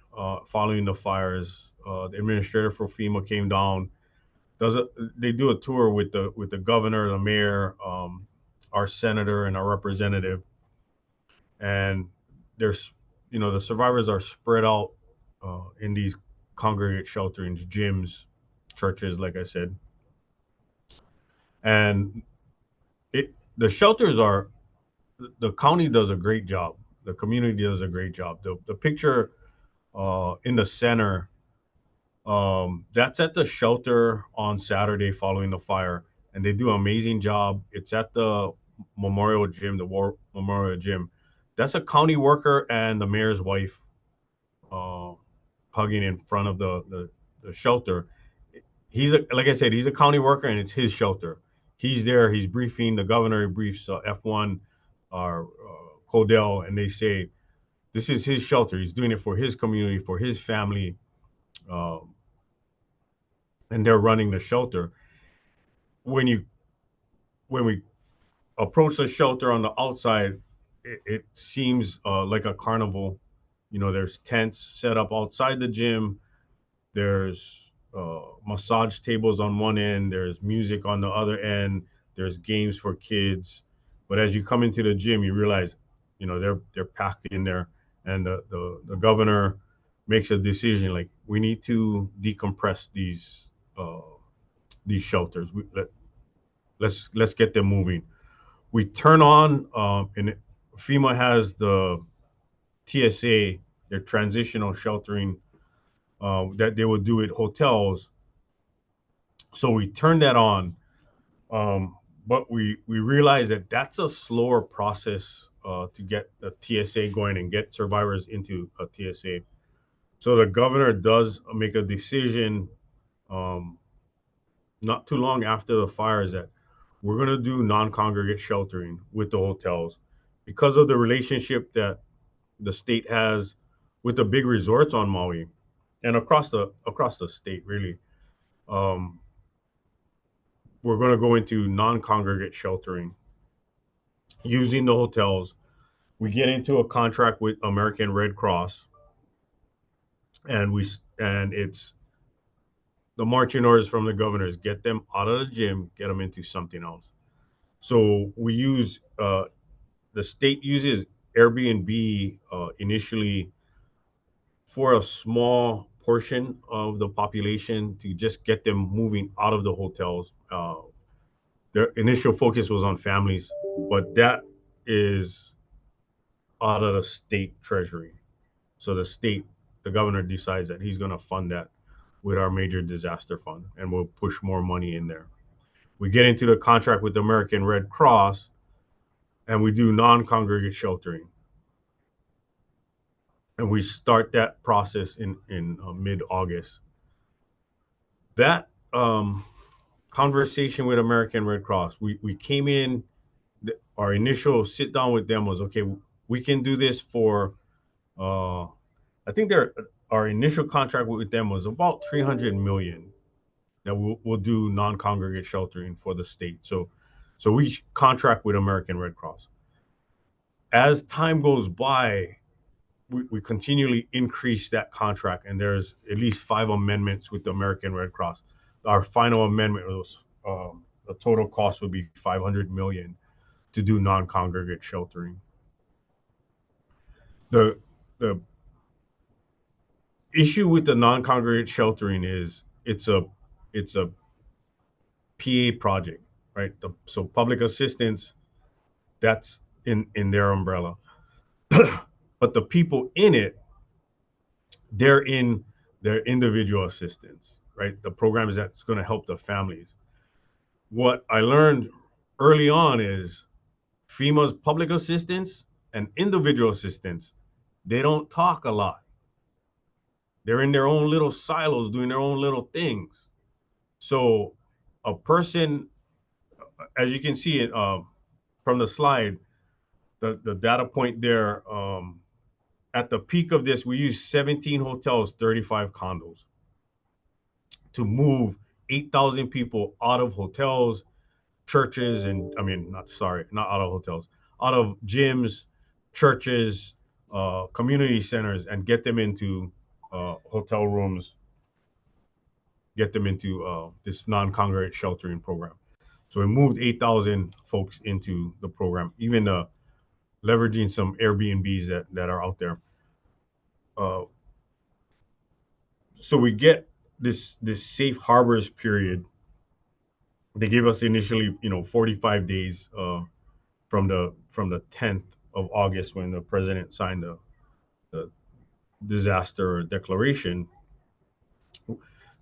following the fires, the administrator for FEMA came down. They do a tour with the governor, the mayor, our senator, and our representative, and there's the survivors are spread out in these congregate shelterings, gyms, churches, like I said, and the shelters are, the county does a great job. The community does a great job. The picture in the center, that's at the shelter on Saturday following the fire, and they do an amazing job. It's at the Memorial Gym, the War Memorial Gym. That's a county worker and the mayor's wife hugging in front of the shelter. Like I said, he's a county worker, and it's his shelter. He's there. He's briefing the governor. He briefs F1 or Codell, and they say this is his shelter. He's doing it for his community, for his family, and they're running the shelter. When we approach the shelter on the outside, it seems like a carnival. There's tents set up outside the gym. There's massage tables on one end. There's music on the other end. There's games for kids. But as you come into the gym, you realize, they're packed in there. And the governor makes a decision, like, we need to decompress these shelters. Let's get them moving. We turn on, and FEMA has the TSA, their transitional sheltering, that they will do at hotels. So we turn that on, but we realize that that's a slower process to get the TSA going and get survivors into a TSA. So the governor does make a decision not too long after the fires that we're going to do non-congregate sheltering with the hotels because of the relationship that the state has with the big resorts on Maui and across the state, really. We're going to go into non-congregate sheltering using the hotels. We get into a contract with American Red Cross, and it's the marching orders from the governors: get them out of the gym, get them into something else. So we use the state uses Airbnb initially for a small portion of the population to just get them moving out of the hotels. Their initial focus was on families, but that is out of the state treasury. So the governor decides that he's going to fund that with our major disaster fund, and we'll push more money in there. We get into the contract with the American Red Cross, and we do non-congregate sheltering. And we start that process in mid-August. That conversation with American Red Cross, we came in, our initial sit down with them was, okay, we can do this for, I think our initial contract with them was about 300 million that we'll do non-congregate sheltering for the state. So we contract with American Red Cross. As time goes by, we continually increase that contract, and there's at least 5 amendments with the American Red Cross. Our final amendment was the total cost would be 500 million to do non-congregate sheltering. The issue with the non-congregate sheltering is it's a PA project, right? So public assistance, that's in their umbrella. But the people in it, they're in their individual assistance, right? The program is that's going to help the families. What I learned early on is FEMA's public assistance and individual assistance, they don't talk a lot. They're in their own little silos doing their own little things. So a person, as you can see it from the slide, the data point there, at the peak of this, we used 17 hotels, 35 condos to move 8,000 people out of hotels, churches, and not out of hotels, out of gyms, churches, community centers, and get them into hotel rooms, get them into this non-congregate sheltering program. So we moved 8,000 folks into the program, even leveraging some Airbnbs that are out there. So we get this safe harbors period. They gave us initially, 45 days from the 10th of August when the president signed the disaster declaration.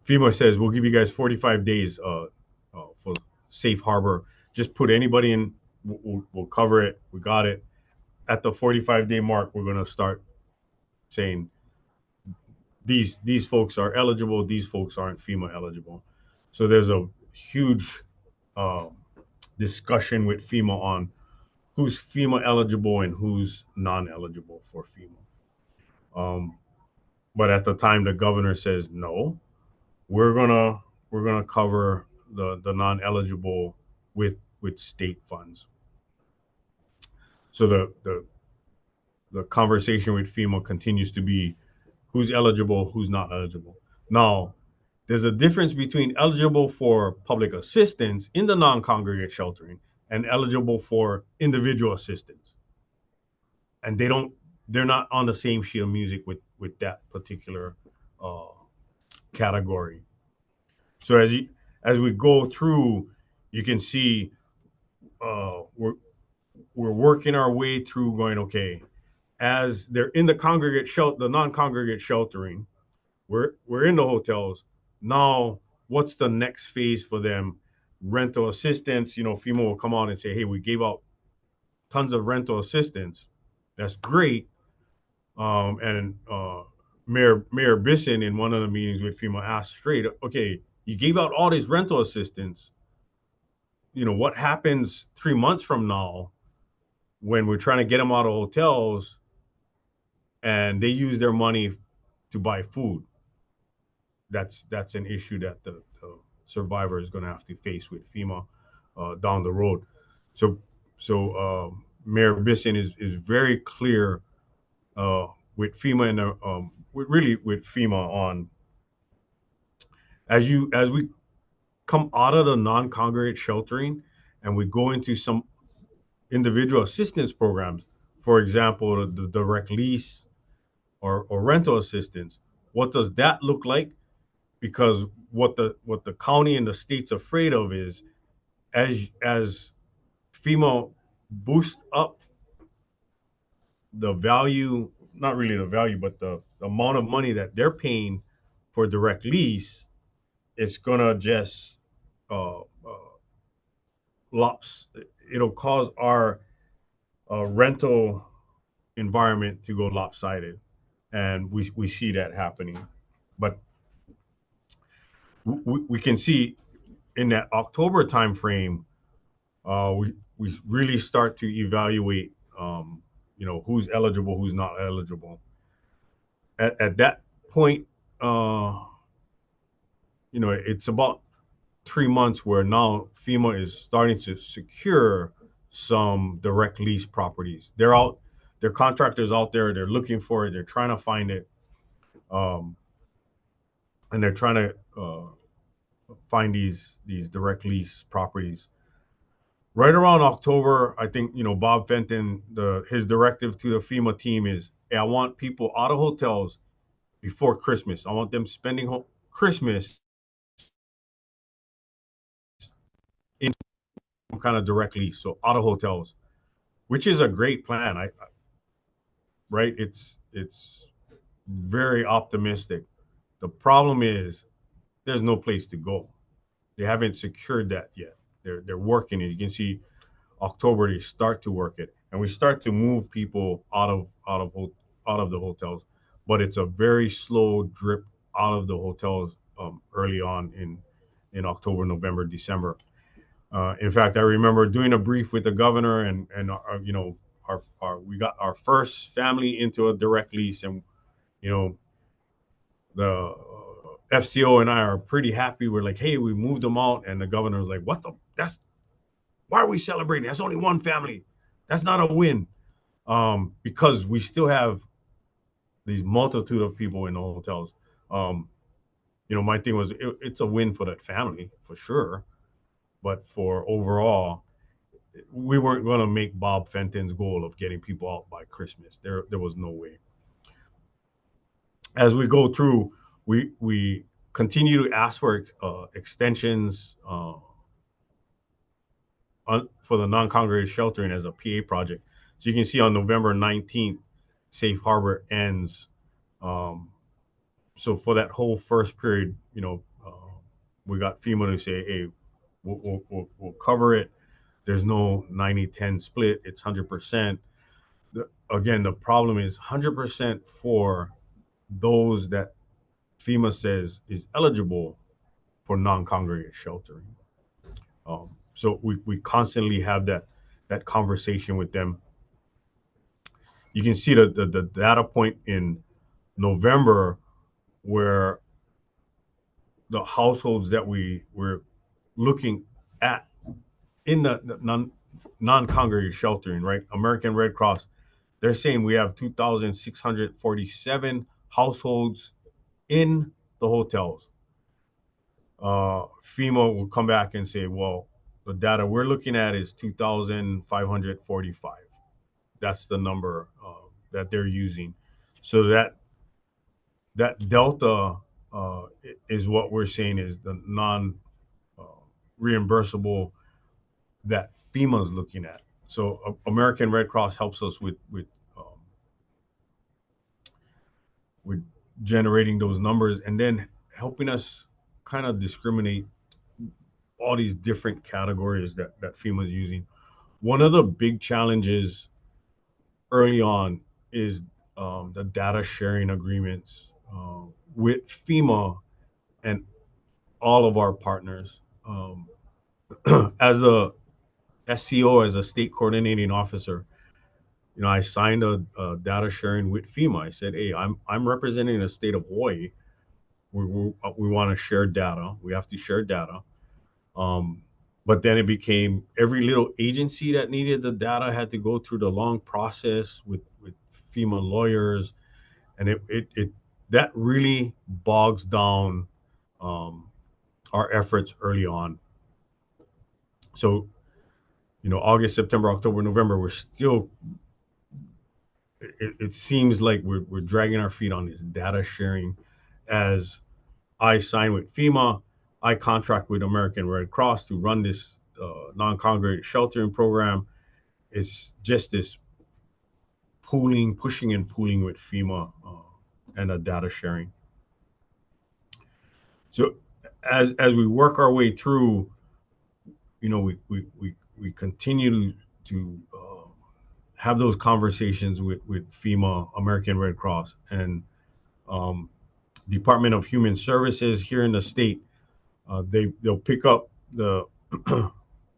FEMA says we'll give you guys 45 days for safe harbor. Just put anybody in. We'll cover it. We got it. At the 45-day mark, we're going to start saying these folks are eligible. These folks aren't FEMA eligible. So there's a huge discussion with FEMA on who's FEMA eligible and who's non-eligible for FEMA. But at the time, the governor says no. We're gonna cover the non-eligible with state funds. So the conversation with FEMA continues to be who's eligible, who's not eligible. Now, there's a difference between eligible for public assistance in the non-congregate sheltering and eligible for individual assistance. And they're not on the same sheet of music with that particular category. So as we go through, you can see we're working our way through going, okay, as they're in the non-congregate sheltering, we're in the hotels. Now, what's the next phase for them? Rental assistance, FEMA will come on and say, hey, we gave out tons of rental assistance. That's great. And Mayor Bisson in one of the meetings with FEMA asked straight, okay, you gave out all this rental assistance. what happens 3 months from now when we're trying to get them out of hotels and they use their money to buy food. That's an issue that the survivor is going to have to face with FEMA down the road. So Mayor Bisson is very clear with FEMA and with FEMA on as we come out of the non-congregate sheltering and we go into some individual assistance programs, for example, the direct lease or rental assistance. What does that look like? Because what the county and the state's afraid of is as FEMA boosts up the value, not really the value, but the amount of money that they're paying for direct lease, it's gonna just it'll cause our rental environment to go lopsided, and we see that happening. But we can see in that October timeframe, we really start to evaluate, who's eligible, who's not eligible. At that point, it's about 3 months where now FEMA is starting to secure some direct lease properties. Their contractors out there, they're looking for it, they're trying to find it, and they're trying to find these direct lease properties. Right around October, I think, Bob Fenton, his directive to the FEMA team is, hey, I want people out of hotels before Christmas. I want them spending Christmas in some kind of direct lease, so out of hotels, which is a great plan. Right? It's very optimistic. The problem is there's no place to go. They haven't secured that yet. They're working it. You can see October they start to work it, and we start to move people out of the hotels, but it's a very slow drip out of the hotels early on in October, November, December. In fact, I remember doing a brief with the governor, and we got our first family into a direct lease, and the FCO and I are pretty happy. We're like, hey, we moved them out, and the governor was like, why are we celebrating? That's only one family. That's not a win, because we still have these multitude of people in the hotels. My thing was it's a win for that family for sure, but for overall, we weren't going to make Bob Fenton's goal of getting people out by Christmas. There was no way. As we go through, we continue to ask for extensions for the non-congregated sheltering as a PA project. So you can see on November 19th, Safe Harbor ends. So for that whole first period, we got FEMA to say, hey, we'll cover it. There's no 90-10 split. It's 100%. Again, the problem is 100% for those that FEMA says is eligible for non-congregate sheltering. So we constantly have that conversation with them. You can see the data point in November where the households that we're looking at in the non-congregate sheltering, right? American Red Cross, they're saying we have 2,647 households in the hotels. FEMA will come back and say, well, the data we're looking at is 2,545. That's the number that they're using. So that delta is what we're saying is the non-reimbursable that FEMA is looking at. So American Red Cross helps us with generating those numbers and then helping us kind of discriminate all these different categories that FEMA is using. One of the big challenges early on is the data sharing agreements with FEMA and all of our partners. as a SCO, as a state coordinating officer, I signed a data sharing with FEMA. I said, hey, I'm representing the state of Hawaii. We want to share data. We have to share data. But then it became every little agency that needed the data had to go through the long process with FEMA lawyers, and it that really bogs down our efforts early on. So, August, September, October, November, we're still. It seems like we're dragging our feet on this data sharing. As I sign with FEMA, I contract with American Red Cross to run this non-congregate sheltering program. It's just this pushing and pulling with FEMA and the data sharing. So as we work our way through, we continue to have those conversations with FEMA, American Red Cross, and Department of Human Services here in the state. They'll pick up the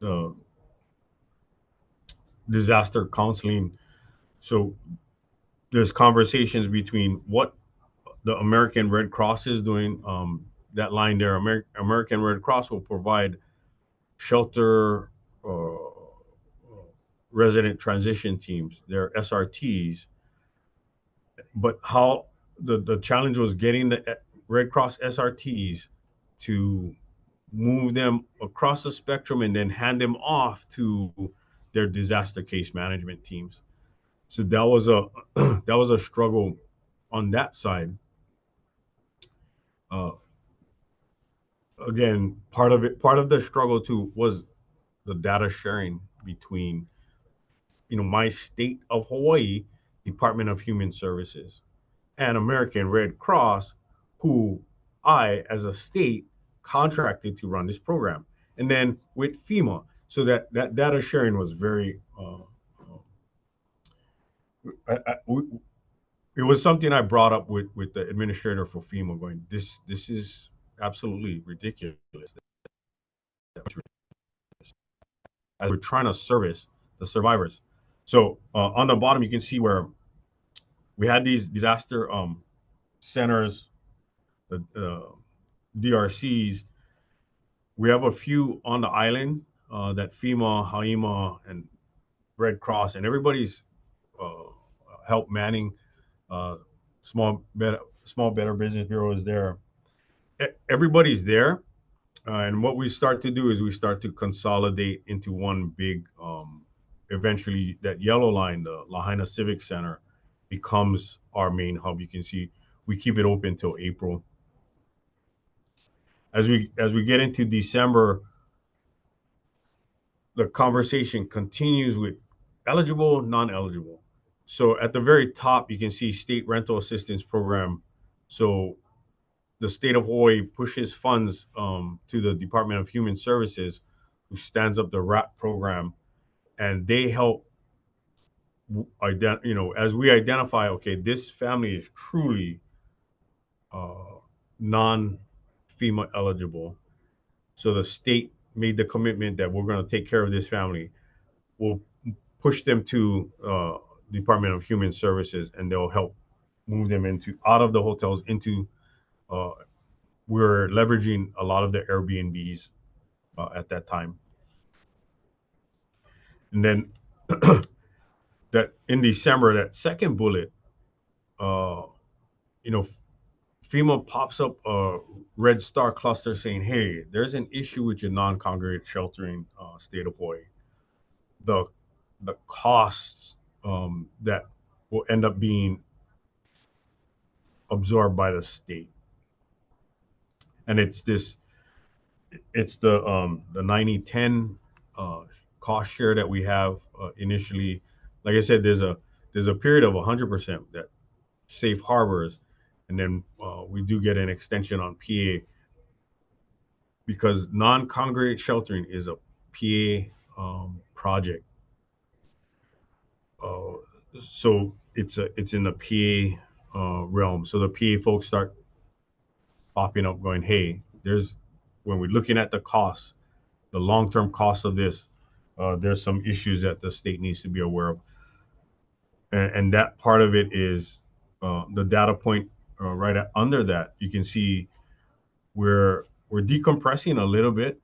the disaster counseling. So there's conversations between what the American Red Cross is doing. That line there, American Red Cross will provide shelter resident transition teams, their SRTs. But how the challenge was getting the Red Cross SRTs to move them across the spectrum and then hand them off to their disaster case management teams. So that was a that was a struggle on that side. Again, part of the struggle too was the data sharing between my state of Hawaii Department of Human Services and American Red Cross, who I as a state contracted to run this program, and then with FEMA. So that data sharing was very it was something I brought up with the administrator for FEMA, going, this is absolutely ridiculous. As we're trying to service the survivors. So on the bottom, you can see where we had these disaster centers, the DRCs. We have a few on the island that FEMA, HAIMA, and Red Cross, and everybody's help manning. Small Better Business Bureau is there. Everybody's there. And what we start to do is we start to consolidate into one big, eventually that yellow line, the Lahaina Civic Center, becomes our main hub. You can see we keep it open till April. As we get into December, the conversation continues with eligible, non-eligible. So at the very top, you can see state rental assistance program. So the state of Hawaii pushes funds to the Department of Human Services, who stands up the RAP program, and they help as we identify, okay, this family is truly non-FEMA eligible. So the state made the commitment that we're going to take care of this family. We'll push them to Department of Human Services, and they'll help move them out of the hotels into. We're leveraging a lot of the Airbnbs at that time, and then that in December, that second bullet, FEMA pops up a red star cluster saying, "Hey, there's an issue with your non-congregate sheltering, state of Hawaii. The costs that will end up being absorbed by the state." And it's the 90/10 cost share that we have initially. Like I said, there's a period of 100% that safe harbors, and then we do get an extension on PA, because non-congregate sheltering is a PA project. So it's in the PA realm. So the PA folks start popping up, going, "Hey, when we're looking at the costs, the long-term cost of this, there's some issues that the state needs to be aware of. And that part of it is the data point under that. You can see we're decompressing a little bit.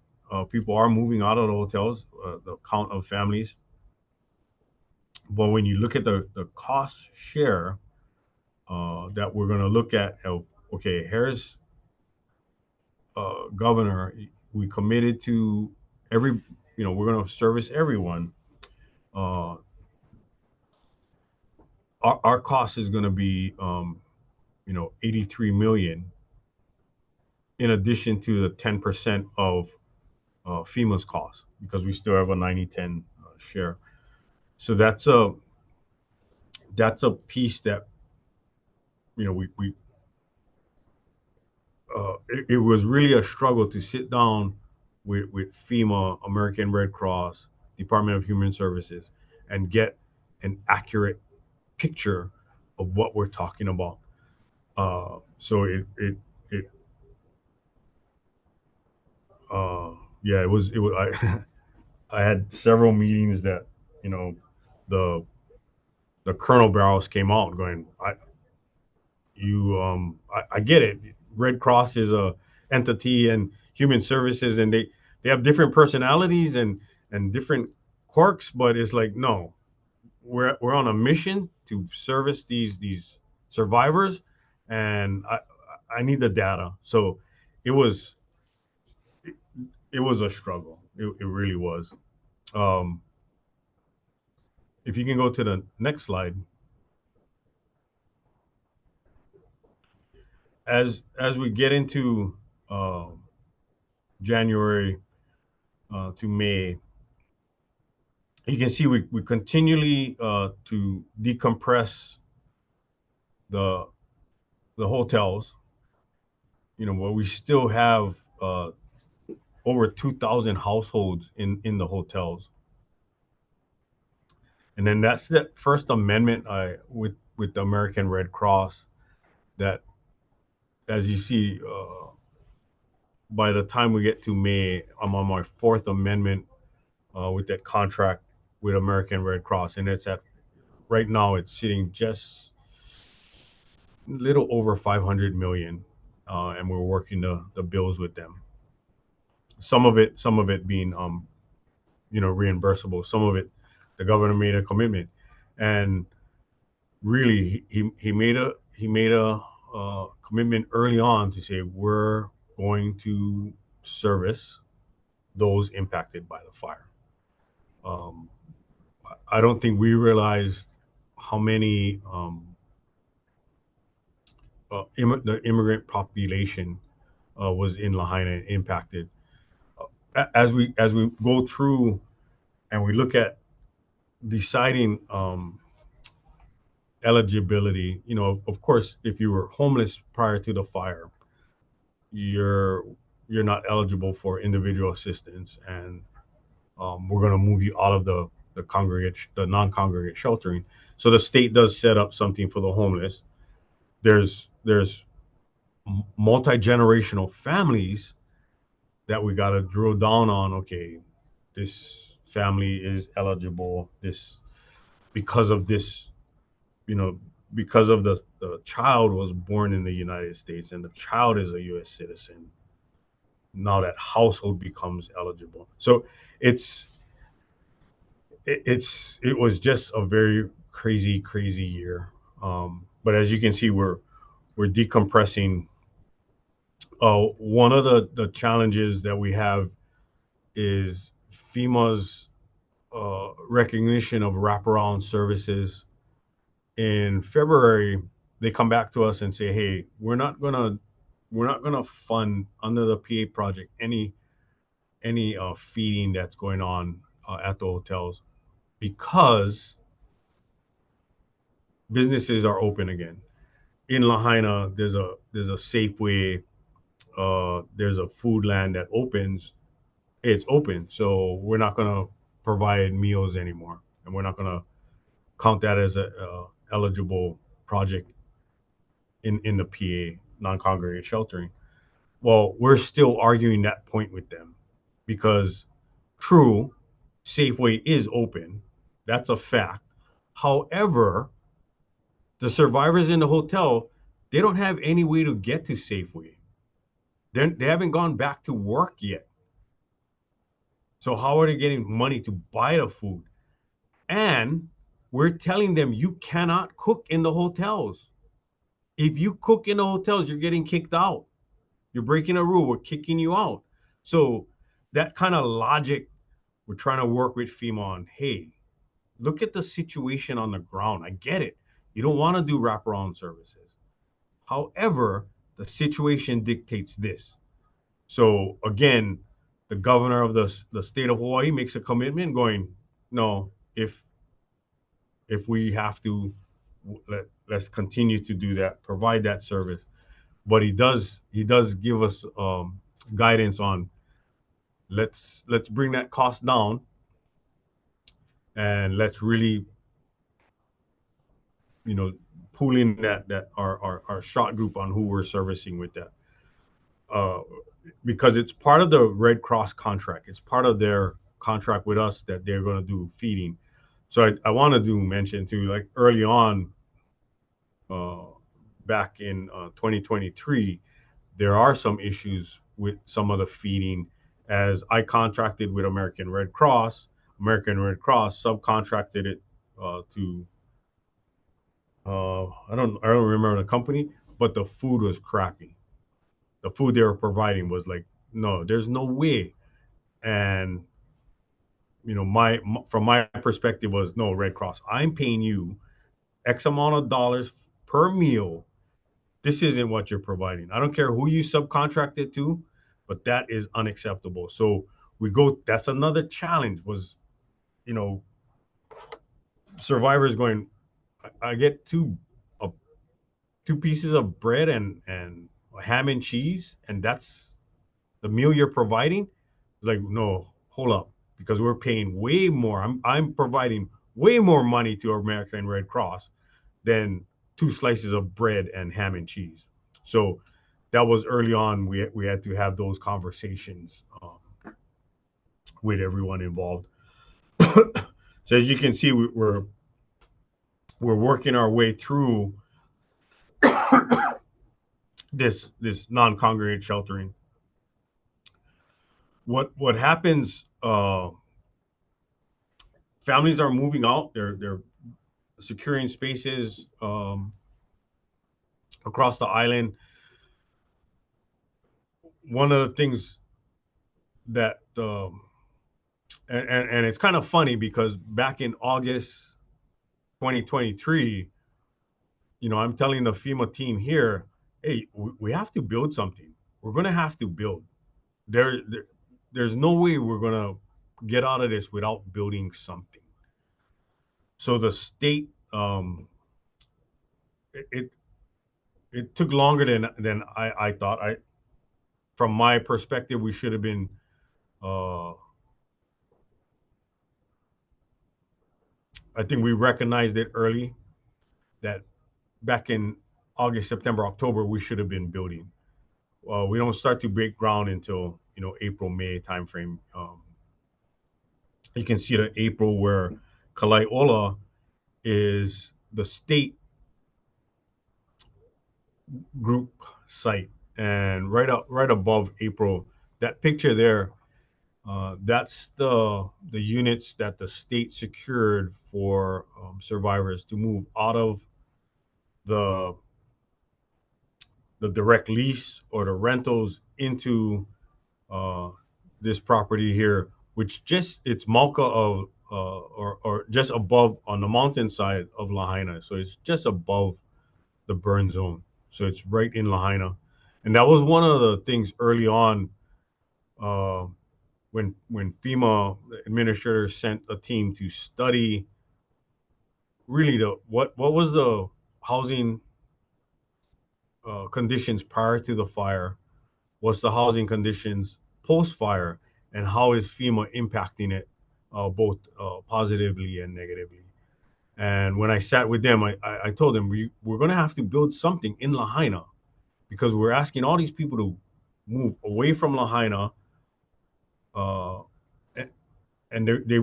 People are moving out of the hotels, the count of families. But when you look at the cost share that we're going to look at, okay, here's governor, we committed to we're going to service everyone. Our cost is going to be 83 million, in addition to the 10% of FEMA's cost, because we still have a 90-10 share. So that's a piece that it was really a struggle to sit down with FEMA, American Red Cross, Department of Human Services, and get an accurate picture of what we're talking about. So it was I had several meetings that the Colonel Barrows came out going, I get it. Red Cross is a entity, and Human Services, and they have different personalities and different quirks, but it's like, no, we're on a mission to service these survivors, and I need the data. So it was a struggle. It really was. If you can go to the next slide. As we get into January to May, you can see we continually to decompress the hotels, but we still have over 2,000 households in the hotels. And then that's the First Amendment with the American Red Cross, that, as you see, by the time we get to May, I'm on my Fourth Amendment with that contract with American Red Cross, and it's right now it's sitting just a little over 500 million, and we're working the bills with them. Some of it being reimbursable. Some of it, the governor made a commitment, and really he made a commitment early on to say we're going to service those impacted by the fire. I don't think we realized how many the immigrant population was in Lahaina impacted. As we go through and we look at deciding eligibility, of course, if you were homeless prior to the fire, you're not eligible for individual assistance, and we're going to move you out of the non-congregate sheltering. So the state does set up something for the homeless. There's multi-generational families that we got to drill down on. Okay, this family is eligible because of this, because of the child was born in the United States and the child is a U.S. citizen. Now that household becomes eligible. So it was just a very crazy year. But as you can see, we're decompressing. One of the challenges that we have is FEMA's recognition of wraparound services. In February, they come back to us and say, "Hey, we're not gonna fund under the PA project any feeding that's going on at the hotels, because businesses are open again. In Lahaina, there's a Safeway, there's a Foodland that opens. It's open, so we're not gonna provide meals anymore, and we're not gonna count that as a eligible project in the PA, non-congregate sheltering." Well, we're still arguing that point with them, because True, Safeway is open. That's a fact. However, the survivors in the hotel, they don't have any way to get to Safeway. They haven't gone back to work yet. So how are they getting money to buy the food? And we're telling them you cannot cook in the hotels. If you cook in the hotels, you're getting kicked out. You're breaking a rule. We're kicking you out. So that kind of logic, we're trying to work with FEMA on. Hey, look at the situation on the ground. I get it. You don't want to do wraparound services. However, the situation dictates this. So again, the governor of the state of Hawaii makes a commitment going, no, if we have to, let's continue to do that, provide that service. But he does give us guidance on let's bring that cost down, and let's really, pull in that our shot group on who we're servicing with that. Because it's part of the Red Cross contract. It's part of their contract with us that they're going to do feeding. So I want to mention too, like early on, back in 2023, there are some issues with some of the feeding, as I contracted with American Red Cross. American Red Cross subcontracted it to I don't remember the company, but the food was crappy. The food they were providing was like, no, there's no way. And from my perspective was, no, Red Cross, I'm paying you X amount of dollars per meal. This isn't what you're providing. I don't care who you subcontracted to, but that is unacceptable. So that's another challenge was, survivors going, I get two pieces of bread and ham and cheese, and that's the meal you're providing. It's like, no, hold up, because we're paying way more. I'm providing way more money to American Red Cross than 2 slices of bread and ham and cheese. So that was early on. We had to have those conversations with everyone involved. So as you can see, we're working our way through this non-congregate sheltering. What happens? Families are moving out. They're securing spaces across the island. One of the things that and it's kind of funny because back in August 2023, I'm telling the FEMA team here, hey, we have to build something. We're going to have to build. There's no way we're going to get out of this without building something. So the state, it took longer than I thought. From my perspective, we should have been I think we recognized it early that back in August, September, October, we should have been building. We don't start to break ground until April, May timeframe. You can see that April where Kalaiola is the state group site, and right above April, that picture there, that's the units that the state secured for survivors to move out of the direct lease or the rentals into this property here, which it's Malka of or just above on the mountainside of Lahaina. So it's just above the burn zone. So it's right in Lahaina. And that was one of the things early on when FEMA administrators sent a team to study really what was the housing conditions prior to the fire, what's the housing conditions post-fire, and how is FEMA impacting it both positively and negatively. And when I sat with them, I told them we're going to have to build something in Lahaina because we're asking all these people to move away from Lahaina and they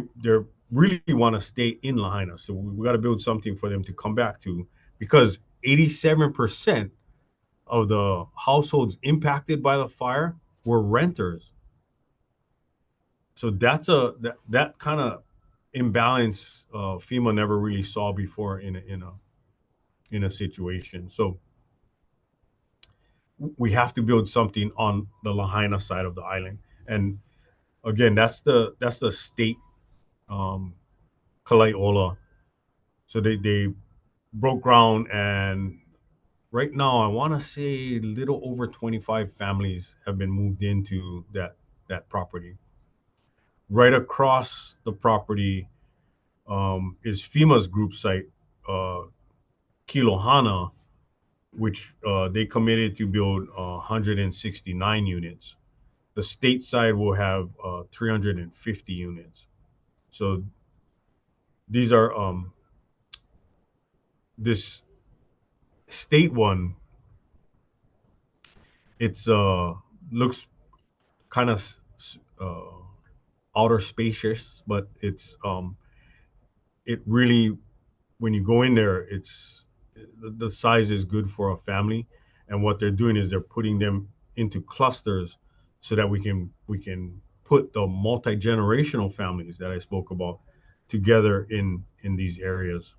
really want to stay in Lahaina. So we got to build something for them to come back to, because 87% of the households impacted by the fire were renters. So that's that kind of imbalance FEMA never really saw before in a situation. So we have to build something on the Lahaina side of the island. And again, that's the state Kalaiola. So they broke ground, and right now I want to say a little over 25 families have been moved into that property. Right across the property is FEMA's group site, Kilohana, which they committed to build 169 units. The state side will have 350 units. So these are this state one. It's looks kind of outer spacious, but it really, when you go in there, it's the size is good for a family. And what they're doing is they're putting them into clusters so that we can put the multi-generational families that I spoke about together in these areas.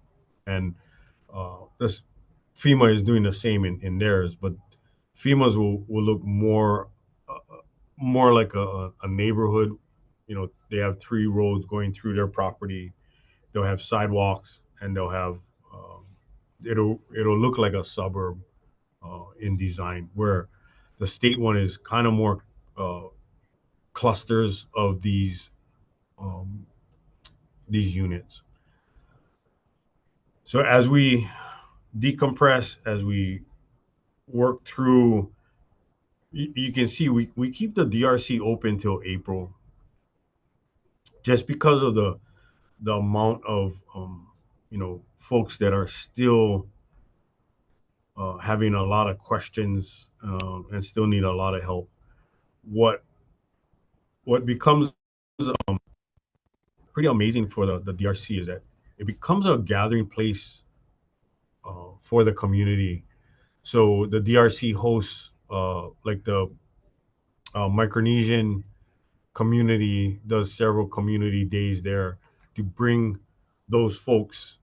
And this FEMA is doing the same in theirs, but FEMA's will look more like a neighborhood. You know, they have 3 roads going through their property. They'll have sidewalks, and they'll have it'll look like a suburb in design, where the state one is kind of more clusters of these units. So as we decompress, as we work through, you can see we keep the DRC open till April, just because of the amount of folks that are still having a lot of questions and still need a lot of help. What becomes pretty amazing for the DRC is that it becomes a gathering place for the community. So the DRC hosts like the Micronesian community does several community days there to bring those folks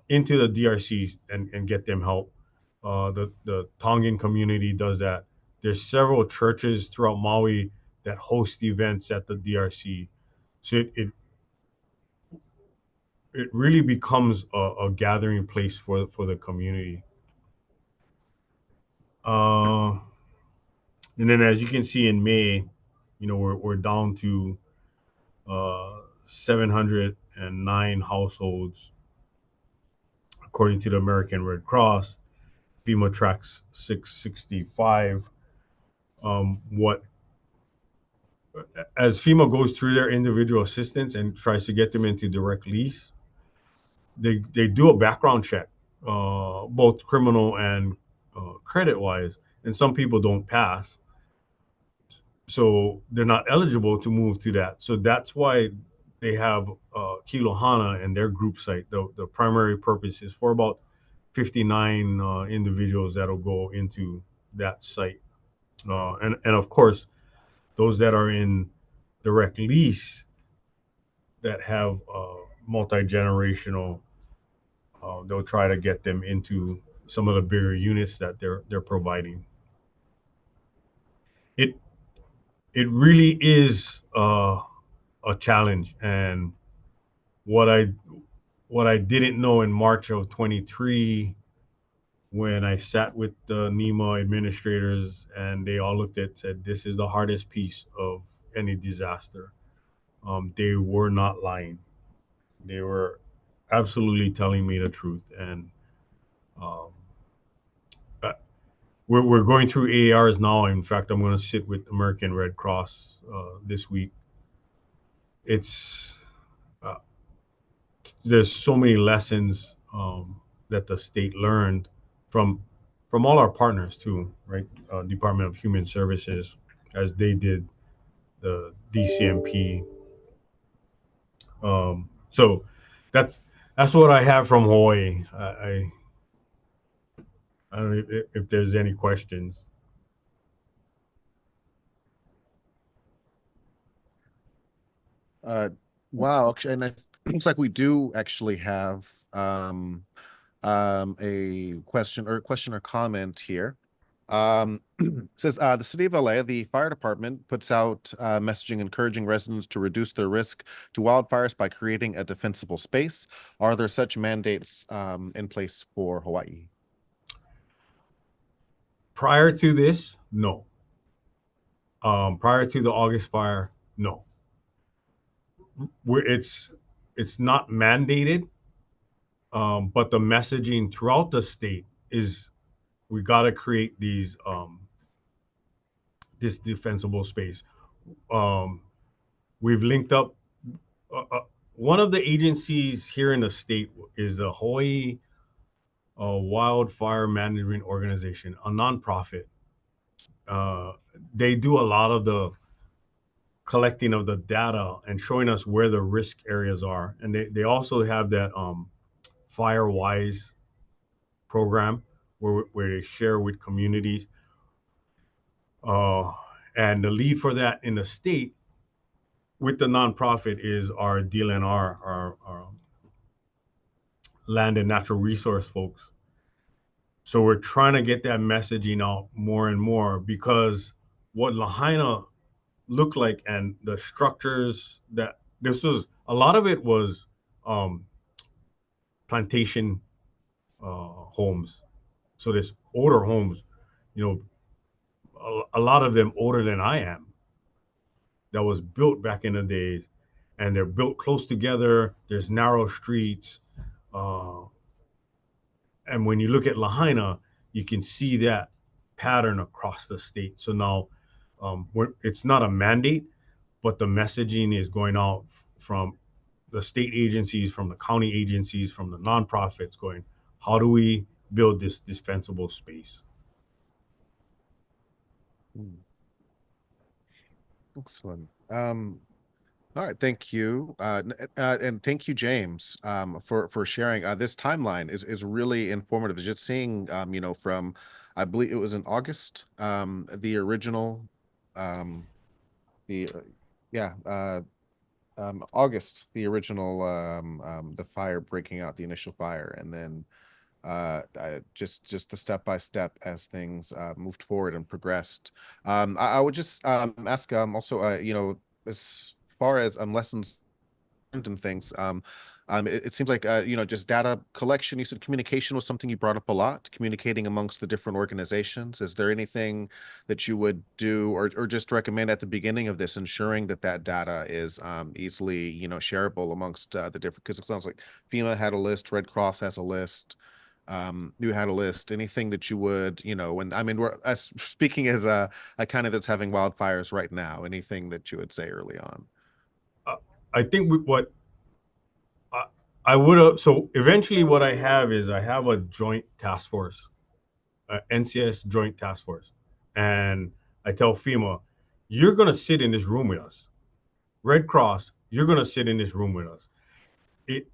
into the DRC and get them help. The Tongan community does that. There's several churches throughout Maui that host events at the DRC. So it really becomes a gathering place for the community. And then, as you can see, in May, we're down to 709 households, according to the American Red Cross. FEMA tracks 665. As FEMA goes through their individual assistance and tries to get them into direct lease, they do a background check, both criminal and credit wise, and some people don't pass, so they're not eligible to move to that. So that's why they have Kilohana and their group site. The primary purpose is for about 59 individuals that'll go into that site, and of course those that are in direct lease that have multi-generational, they'll try to get them into some of the bigger units that they're providing. It really is a challenge, and what I didn't know in March of 23, when I sat with the NEMA administrators and they all looked at said, this is the hardest piece of any disaster. They were not lying. They were absolutely telling me the truth. And we're going through AARs now. In fact, I'm going to sit with American Red Cross this week. It's there's so many lessons that the state learned from all our partners too, right? Department of Human Services, as they did the DCMP, So that's what I have from Hawaii. I don't know if there's any questions. Wow, actually, and it looks like we do actually have a question or comment here. Says the city of LA, the fire department puts out messaging encouraging residents to reduce their risk to wildfires by creating a defensible space. Are there such mandates in place for Hawaii? Prior to this, no. Prior to the August fire, no. It's not mandated, but the messaging throughout the state is we got to create this defensible space. We've linked up. One of the agencies here in the state is the Hawaii Wildfire Management Organization, a nonprofit. They do a lot of the collecting of the data and showing us where the risk areas are, and they also have that FireWise program where they share with communities. And the lead for that in the state with the nonprofit is our DLNR, our land and natural resource folks. So we're trying to get that messaging out more and more, because what Lahaina looked like and the structures that this was, a lot of it was plantation homes. So this older homes, you know, a lot of them older than I am, that was built back in the days, and they're built close together. There's narrow streets. And when you look at Lahaina, you can see that pattern across the state. So now it's not a mandate, but the messaging is going out from the state agencies, from the county agencies, from the nonprofits, going, how do we build this defensible space? Excellent. All right, thank you, and thank you, James, for sharing. This timeline is really informative. Just seeing, you know, from, I believe it was in August, the original, the yeah, August, the original, the fire breaking out, the initial fire, and then just the step by step as things moved forward and progressed. I would just ask also, you know, as far as lessons learned and things, it seems like you know, just data collection. You said communication was something you brought up a lot, communicating amongst the different organizations. Is there anything that you would do or just recommend at the beginning of this, ensuring that that data is easily, you know, shareable amongst the different, because it sounds like FEMA had a list, Red Cross has a list, you had a list, anything that you would, you know, and I mean, we're as speaking as a kind of that's having wildfires right now, anything that you would say early on? I think what I would have, so eventually what I have is I have a joint task force, NCS joint task force. And I tell FEMA, you're going to sit in this room with us. Red Cross, you're going to sit in this room with us. It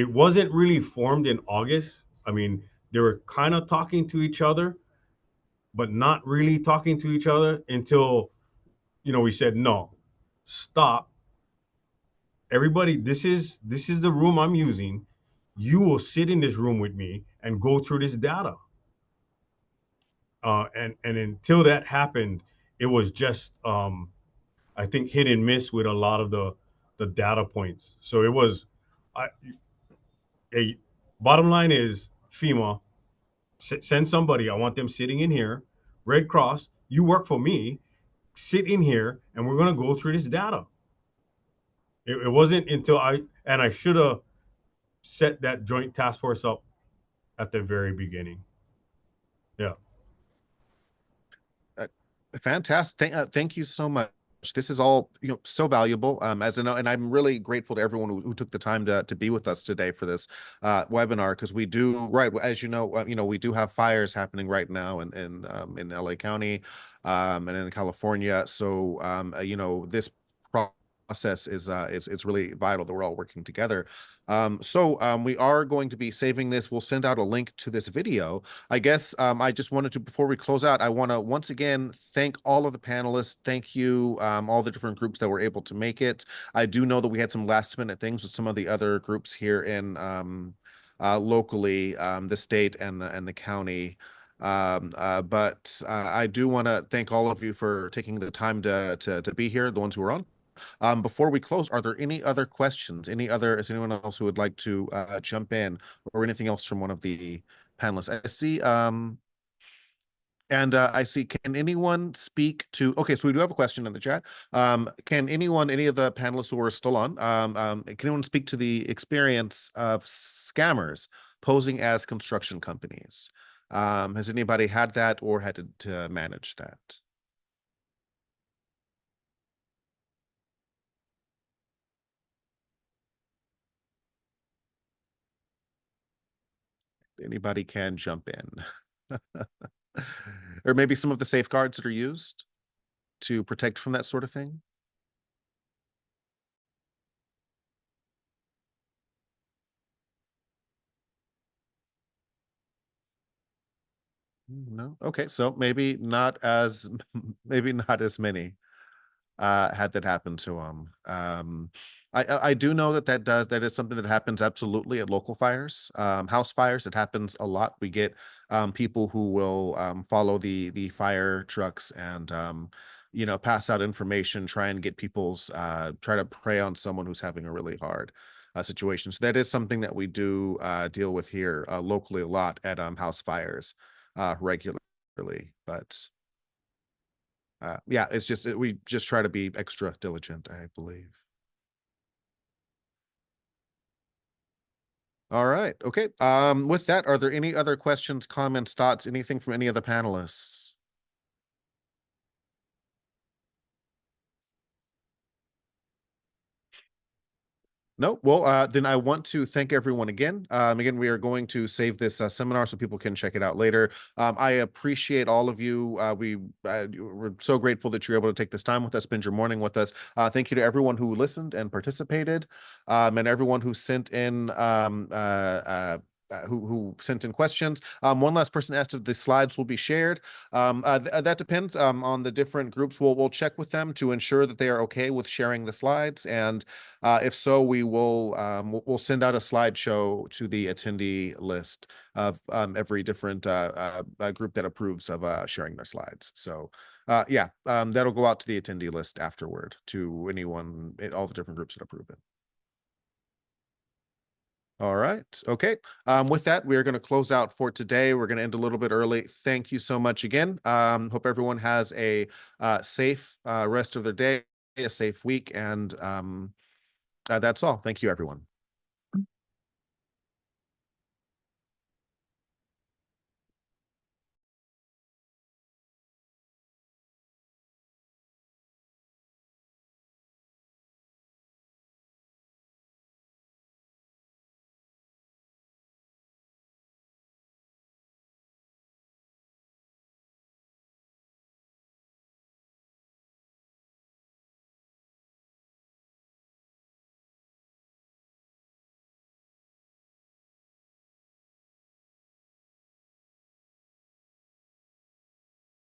wasn't really formed in August. I mean, they were kind of talking to each other, but not really talking to each other until, you know, we said, no, stop. Everybody, this is the room I'm using. You will sit in this room with me and go through this data. And until that happened, it was just I think hit and miss with a lot of the data points. So it was a bottom line is FEMA, send somebody. I want them sitting in here. Red Cross, you work for me. Sit in here, and we're gonna go through this data. It wasn't until I should have set that joint task force up at the very beginning. Yeah. Fantastic. Thank you so much. This is all, you know, so valuable. As I know, and I'm really grateful to everyone who took the time to be with us today for this webinar, because we do, right, as you know, we do have fires happening right now in LA County and in California. So you know, this process is really vital that we're all working together. We are going to be saving this. We'll send out a link to this video. I guess I just wanted to, before we close out, I want to once again thank all of the panelists. Thank you, all the different groups that were able to make it. I do know that we had some last minute things with some of the other groups here in locally, the state and the county. I do want to thank all of you for taking the time to be here, the ones who are on. Before we close, are there any other questions? Is anyone else who would like to jump in, or anything else from one of the panelists? I see, can anyone speak to, okay, so we do have a question in the chat. Can anyone, any of the panelists who are still on, can anyone speak to the experience of scammers posing as construction companies? Has anybody had that or had to manage that? Anybody can jump in. Or maybe some of the safeguards that are used to protect from that sort of thing. No. Okay, so maybe not as maybe not as many had that happen to them. I do know that is something that happens absolutely at local fires, house fires. It happens a lot. We get people who will follow the fire trucks and pass out information, try and get people's try to prey on someone who's having a really hard situation. So that is something that we do deal with here locally a lot at house fires regularly, but. Yeah, it's just we just try to be extra diligent, I believe. All right. Okay. With that, are there any other questions, comments, thoughts, anything from any of the panelists? No, well, then I want to thank everyone again. Again, we are going to save this seminar so people can check it out later. I appreciate all of you. We're so grateful that you're able to take this time with us, spend your morning with us. Thank you to everyone who listened and participated, and everyone who sent in who sent in questions. One last person asked if the slides will be shared. That depends on the different groups. We'll check with them to ensure that they are okay with sharing the slides, and if so, we'll send out a slideshow to the attendee list of every different group that approves of sharing their slides. So yeah, that'll go out to the attendee list afterward to anyone, all the different groups that approve it. All right. Okay. With that, we are going to close out for today. We're going to end a little bit early. Thank you so much again. Hope everyone has a safe rest of their day, a safe week, and that's all. Thank you, everyone.